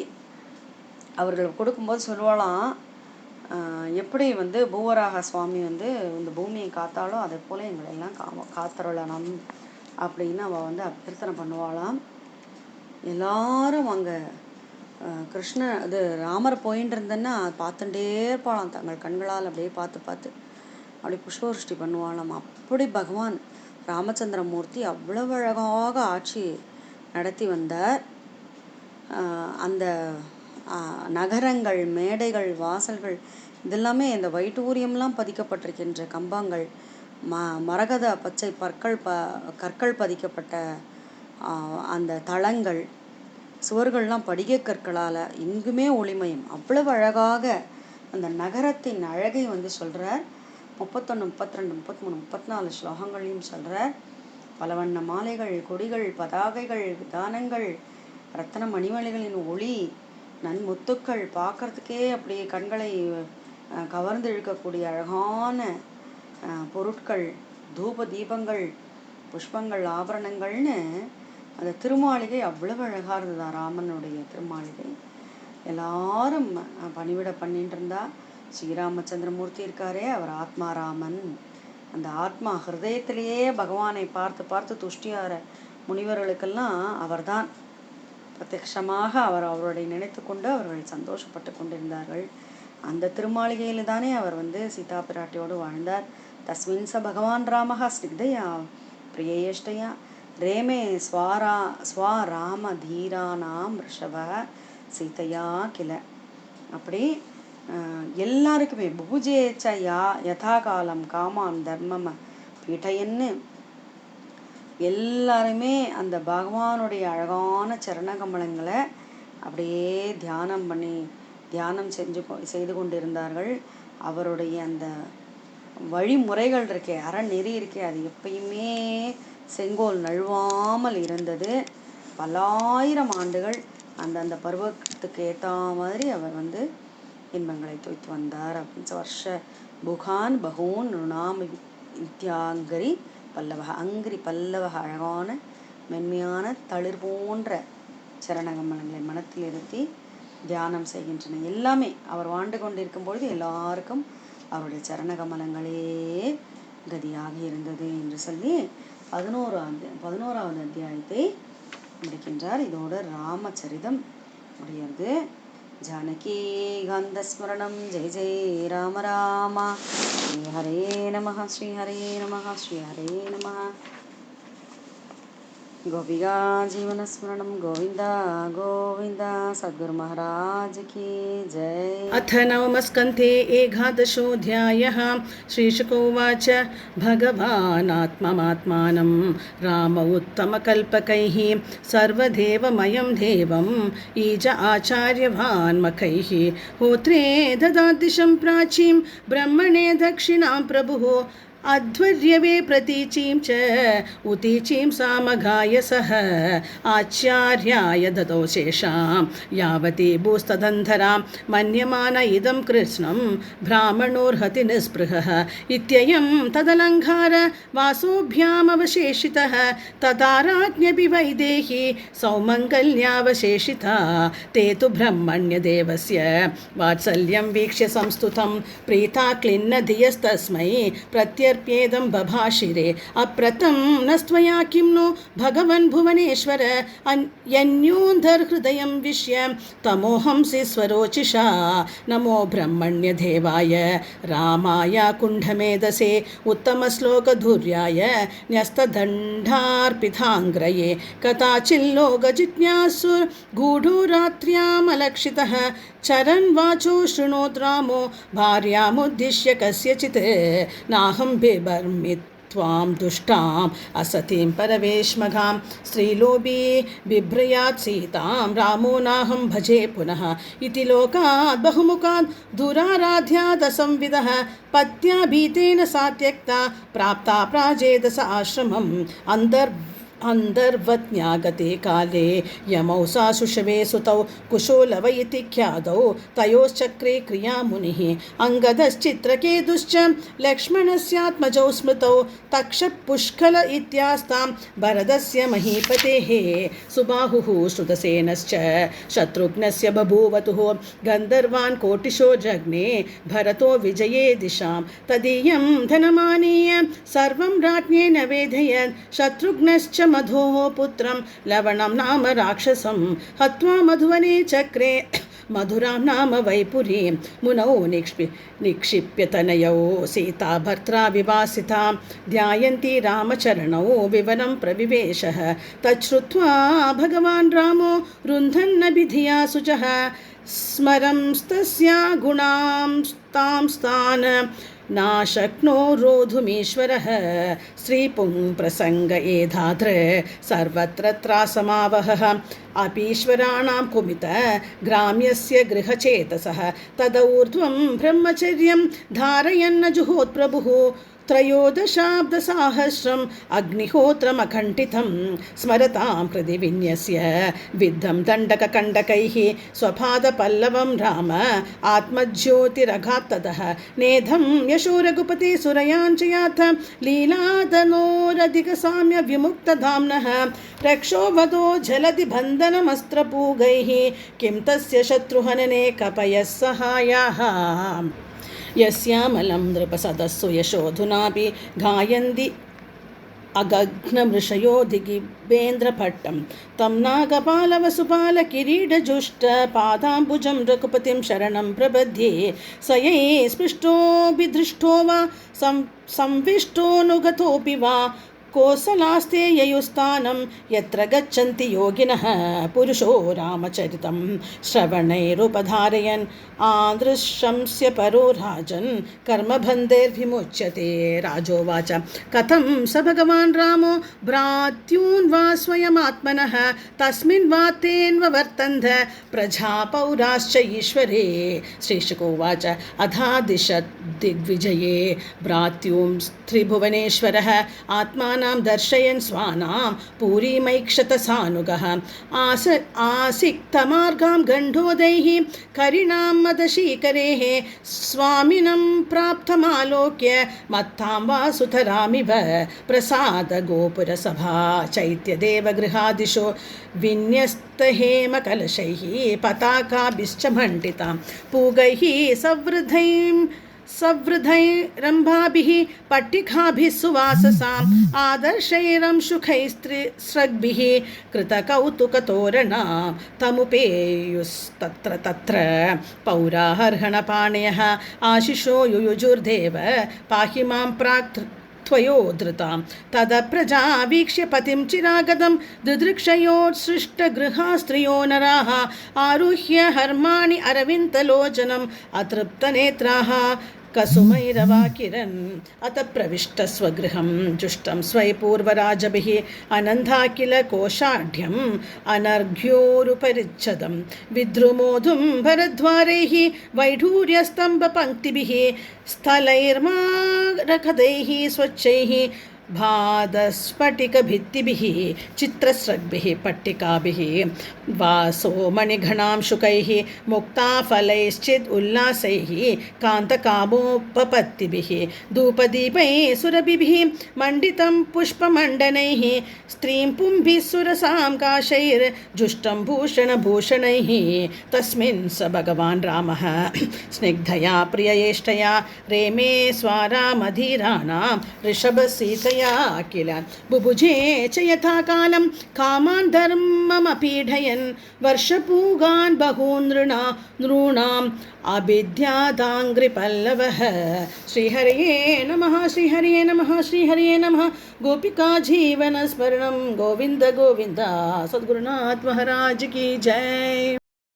அவர்கள் கொடுக்கும்போது சொல்லுவாளாம், எப்படி பூவராக சுவாமி இந்த பூமியை காத்தாலோ அதே போல் எங்களெல்லாம் காத்தருளணும் அப்படின்னு அவள் அபியர்த்தனை பண்ணுவாளாம். எல்லாரும் அங்கே ராமர் போயின்னு இருந்தேன்னா பார்த்துட்டே இருப்பாளாம். தங்கள் கண்களால் அப்படியே பார்த்து பார்த்து அப்படி புஷ்பவருஷ்டி பண்ணுவாளாம். அப்படி பகவான் ராமச்சந்திரமூர்த்தி அவ்வளவு அழகாக ஆட்சி நடத்தி வந்தார். அந்த நகரங்கள், மேடைகள், வாசல்கள் இதெல்லாமே இந்த வைடூரியம்லாம் பதிக்கப்பட்டிருக்கின்ற கம்பங்கள், மரகத பச்சை கற்கள் பதிக்கப்பட்ட அந்த தளங்கள், சுவர்கள்லாம் படிகை கற்களால் எங்குமே ஒளிமயம். அவ்வளவு அழகாக அந்த நகரத்தின் அழகை சொல்கிறார். 31, 32, 33, 34 ஸ்லோகங்களையும் சொல்கிறார். பல வண்ண மாலைகள், கொடிகள், பதாகைகள், தானங்கள், ரத்தன மணிமலைகளின் ஒளி, நன்முத்துக்கள், பார்க்கறதுக்கே அப்படியே கண்களை கவர்ந்து இழுக்கக்கூடிய அழகான பொருட்கள், தூப தீபங்கள், புஷ்பங்கள், ஆபரணங்கள்னு அந்த திருமாளிகை அவ்வளவு அழகாக இருந்ததா. ராமனுடைய திருமாளிகை எல்லாரும் பணிவிட பண்ணிட்டு இருந்தா. ஸ்ரீராமச்சந்திரமூர்த்தி இருக்காரே, அவர் ஆத்மாராமன். அந்த ஆத்மா ஹிருதயத்திலேயே பகவானை பார்த்து பார்த்து துஷ்டியார முனிவர்களுக்கெல்லாம் அவர்தான் பிரத்யக்ஷமாக அவருடைய நினைத்து கொண்டு அவர்கள் சந்தோஷப்பட்டு கொண்டிருந்தார்கள். அந்த திருமாளிகையில் தானே அவர் சீதா பிராட்டியோடு வாழ்ந்தார். தஸ்மின் ச பகவான் ராமஹா ஸ்னிக்தயா பிரியேஷ்டயா ரேமே ஸ்வராம தீரானாம் ரிஷவ சீதையா கில. அப்படி எல்லாருக்குமே பூஜேச்ச யதா காலம் காமான் தர்மம பீட்டையன்னு எல்லாருமே அந்த பகவானுடைய அழகான சரணகமலங்களை அப்படியே தியானம் செய்து கொண்டிருந்தார்கள். அவருடைய அந்த வழிமுறைகள் இருக்கே, அறநெறி இருக்கே, அது எப்பயுமே செங்கோல் நழுவாமல் இருந்தது. பல்லாயிரம் ஆண்டுகள் அந்தந்த பருவத்துக்கு ஏற்ற மாதிரி அவர் இன்பங்களை தோய்த்து வந்தார் அப்படின்னு வருஷ புகான் பகூன் ருணாம் வித்யாங்கரி பல்லவ அங்கிரி பல்லவ அழகான மென்மையான தளிர் போன்ற சரணகமலங்களை மனத்தில் இருத்தி தியானம் செய்கின்றன. எல்லாமே அவர் வாழ்ந்து கொண்டிருக்கும் பொழுது எல்லாருக்கும் அவருடைய சரணகமலங்களே கதியாக இருந்தது என்று சொல்லி 11வது அத்தியாயத்தை முடிக்கின்றார். இதோடு ராமச்சரிதம் முடிகிறது. ஜானகி காந்தஸ்மரணம். ஜெய ஜெய ராம ராம. ஸ்ரீ ஹரே நமः. ஸ்ரீ ஹரே நமः. ஸ்ரீ ஹரே நமः. गोपिका जीवनस्मरणं गोविन्दा गोविन्दा. सद्गुरु महाराज की जय. अथ नवमस्कन्धे 11ोऽध्यायः. श्रीशुक उवाच भगवानात्ममात्मानं राम उत्तमकल्पकैः सर्वदेवमयं देवम् ईज आचार्यवान्मखैः होत्रे ददातिशं प्राचीं ब्रह्मणे दक्षिणां प्रभुः अध्वर्यवे प्रतीचीं च उतीचीं सामगाय सह आचार्याय ददौ शेषां यावती भूस्तदन्धरां मन्यमान इदं कृत्स्नं ब्राह्मणोर्हति निःस्पृहः इत्ययं तदलङ्कार वासोभ्यामवशेषितः तथा राज्ञपि वैदेही सौमङ्गल्यावशेषिता ते तु ब्रह्मण्यदेवस्य वात्सल्यं वीक्ष्य संस्तुतं प्रीता क्लिन्न धियस्तस्मै प्रत्य प्रत्यर्प्येदं बभाषिरे अप्रतं नस्त्वया किं नो भगवन् भुवनेश्वर यन्योऽन्तर्हृदयं विश्य तमोहंसि स्वरोचिषा नमो ब्रह्मण्यदेवाय रामाय कुण्ठमेधसे उत्तमश्लोकधुर्याय न्यस्तदण्डार्पिताङ्ग्रये कदाचिल्लोकजिज्ञासुर्गूढो रात्र्यामलक्षितः चरन् वाचो शृणोत् रामो भार्यामुद्दिश्य कस्यचित् नाहं बिभर्मि त्वां दुष्टाम् असतीं परवेश्मगां स्त्रीलोभी बिभ्रयात् सीतां रामो नाहं भजे पुनः इति लोकात् बहुमुखात् दुराराध्यादसंविदः पत्या भीतेन सा त्यक्ता प्राप्ता प्राजेदस आश्रमम् अन्धर्वज्ञागते काले यमौ सा सुषवे सुतौ कुशोलव इति ख्यातौ तयोश्चक्रे क्रियामुनिः अङ्गदश्चित्रकेतुश्च लक्ष्मणस्यात्मजौ स्मृतौ तक्षपुष्कल इत्यास्तां भरतस्य महीपतेः सुबाहुः श्रुतसेनश्च शत्रुघ्नस्य बभूवतुः गन्धर्वान् कोटिशो जग्ने भरतो विजये दिशां तदीयं धनमानीय सर्वं राज्ञे निवेदयत् शत्रुघ्नश्च मधोः पुत्रं लवणं नाम राक्षसं हत्वा मधुवने चक्रे मधुरां नाम वैपुरीं मुनौ निक्षिप्य तनयौ सीता भर्त्रा विवासितां ध्यायन्ती रामचरणौ विवनं प्रविवेशः तच्छ्रुत्वा भगवान् रामो रुन्धन्नभिधिया शुचः स्मरंस्तस्या गुणां तां स्थान् नाशक्नो रोधुमीश्वरः श्रीपुंप्रसङ्ग एधाद्र सर्वत्र त्रासमावहः अपीश्वराणां कुमित ग्राम्यस्य गृहचेतसः तदऊर्ध्वं ब्रह्मचर्यं धारयन्न जुहोत्प्रभुः त्रयोदशाब्दसाहस्रम् अग्निहोत्रमखण्डितं स्मरतां हृदि विन्यस्य विद्धं दण्डककण्डकैः स्वपादपल्लवं राम आत्मज्योतिरघात्ततः नेधं यशो रघुपति सुरयाञ्चयाथ लीलादनोरधिकसाम्य विमुक्तधाम्नः रक्षोवधो जलधि बन्धनमस्त्रपूगैः किं तस्य शत्रुहनने कपयः सहायाः यस्यामलं नृपसदस्सु यशोधुनापि गायन्ति अगघ्नमृषयो दिगिबेन्द्रभट्टं तं नागपालवसुपालकिरीटजुष्टपादाम्बुजं रघुपतिं शरणं प्रबध्ये स यै स्पृष्टोऽभिदृष्टो वा संविष्टोऽनुगतोऽपि वा कोसलास्ते ययुस्थानं यत्र गच्छन्ति योगिनः पुरुषो रामचरितं श्रवणैरुपधारयन् आदृशंस्य परो राजन् कर्मबन्धैर्विमुच्यते राजोवाच कथं स भगवान् रामो भ्रात्यून् वा स्वयमात्मनः तस्मिन् वा तेन्वर्तन्त प्रजा पौराश्च ईश्वरे श्रीशुकोवाच अधादिशत् दिग्विजये भ्रात्यूं त्रिभुवनेश्वरः आत्मानं दर्शयन् स्वानां पूरीमैक्षतसानुगः आसिक्तमार्गां गण्डोदैः करिणां मदशीकरेः स्वामिनं प्राप्तमालोक्य मत्तां वासुधरामिव प्रसादगोपुरसभा चैत्यदेवगृहादिशो विन्यस्तहेमकलशैः पताकाभिश्च मण्डितां पूगैः सवृधैरम्भाभिः पट्टिकाभिः सुवाससाम् आदर्शैरंशुखैस्रग्भिः कृतकौतुकतोरणां तमुपेयुस्तत्र तत्र पौराहर्हणपाणयः आशिषो युयुजुर्देव पाहि मां प्राक् त्वयोद्धृतां तदप्रजा वीक्ष्य पतिं चिरागतं दिदृक्षयोत्सृष्टगृहास्त्रियो नराः आरुह्य हर्माणि अरविन्दलोचनम् अतृप्तनेत्राः कसुमैरवाकिरन् अत प्रविष्ट स्वगृहं जुष्टं स्वयपूर्वराजभिः अनन्दाकिल कोशाढ्यम् अनर्घ्योरुपरिच्छदं विद्रुमोधुं भरद्वारैः वैढूर्यस्तम्भपङ्क्तिभिः स्थलैर्मारकदैः स्वच्छैः भादस्फटिकभित्तिभिः चित्रस्रग्भिः पट्टिकाभिः वासो मणिघणां शुकैः मुक्ताफलैश्चित् उल्लासैः कान्तकामोपपत्तिभिः धूपदीपैः सुरभिभिः मण्डितं पुष्पमण्डनैः स्त्रीं पुंभिः सुरसां काशैर्जुष्टं भूषणभूषणैः तस्मिन् स भगवान् रामः स्निग्धया प्रिययेष्टया रेमे स्वारामधीराणां ऋषभसीतया किल बुभुजे च यथा कालं कामान् धर्ममपीडयन् वर्षपूगान् बहून् नॄणाम् अभिध्यादाङ्घ्रिपल्लवः श्रीहरये नमः श्रीहरये नमः श्रीहरये नमः गोपिका जीवनस्मरणं गोविन्द गोविन्द सद्गुरुनाथ महाराज की जय।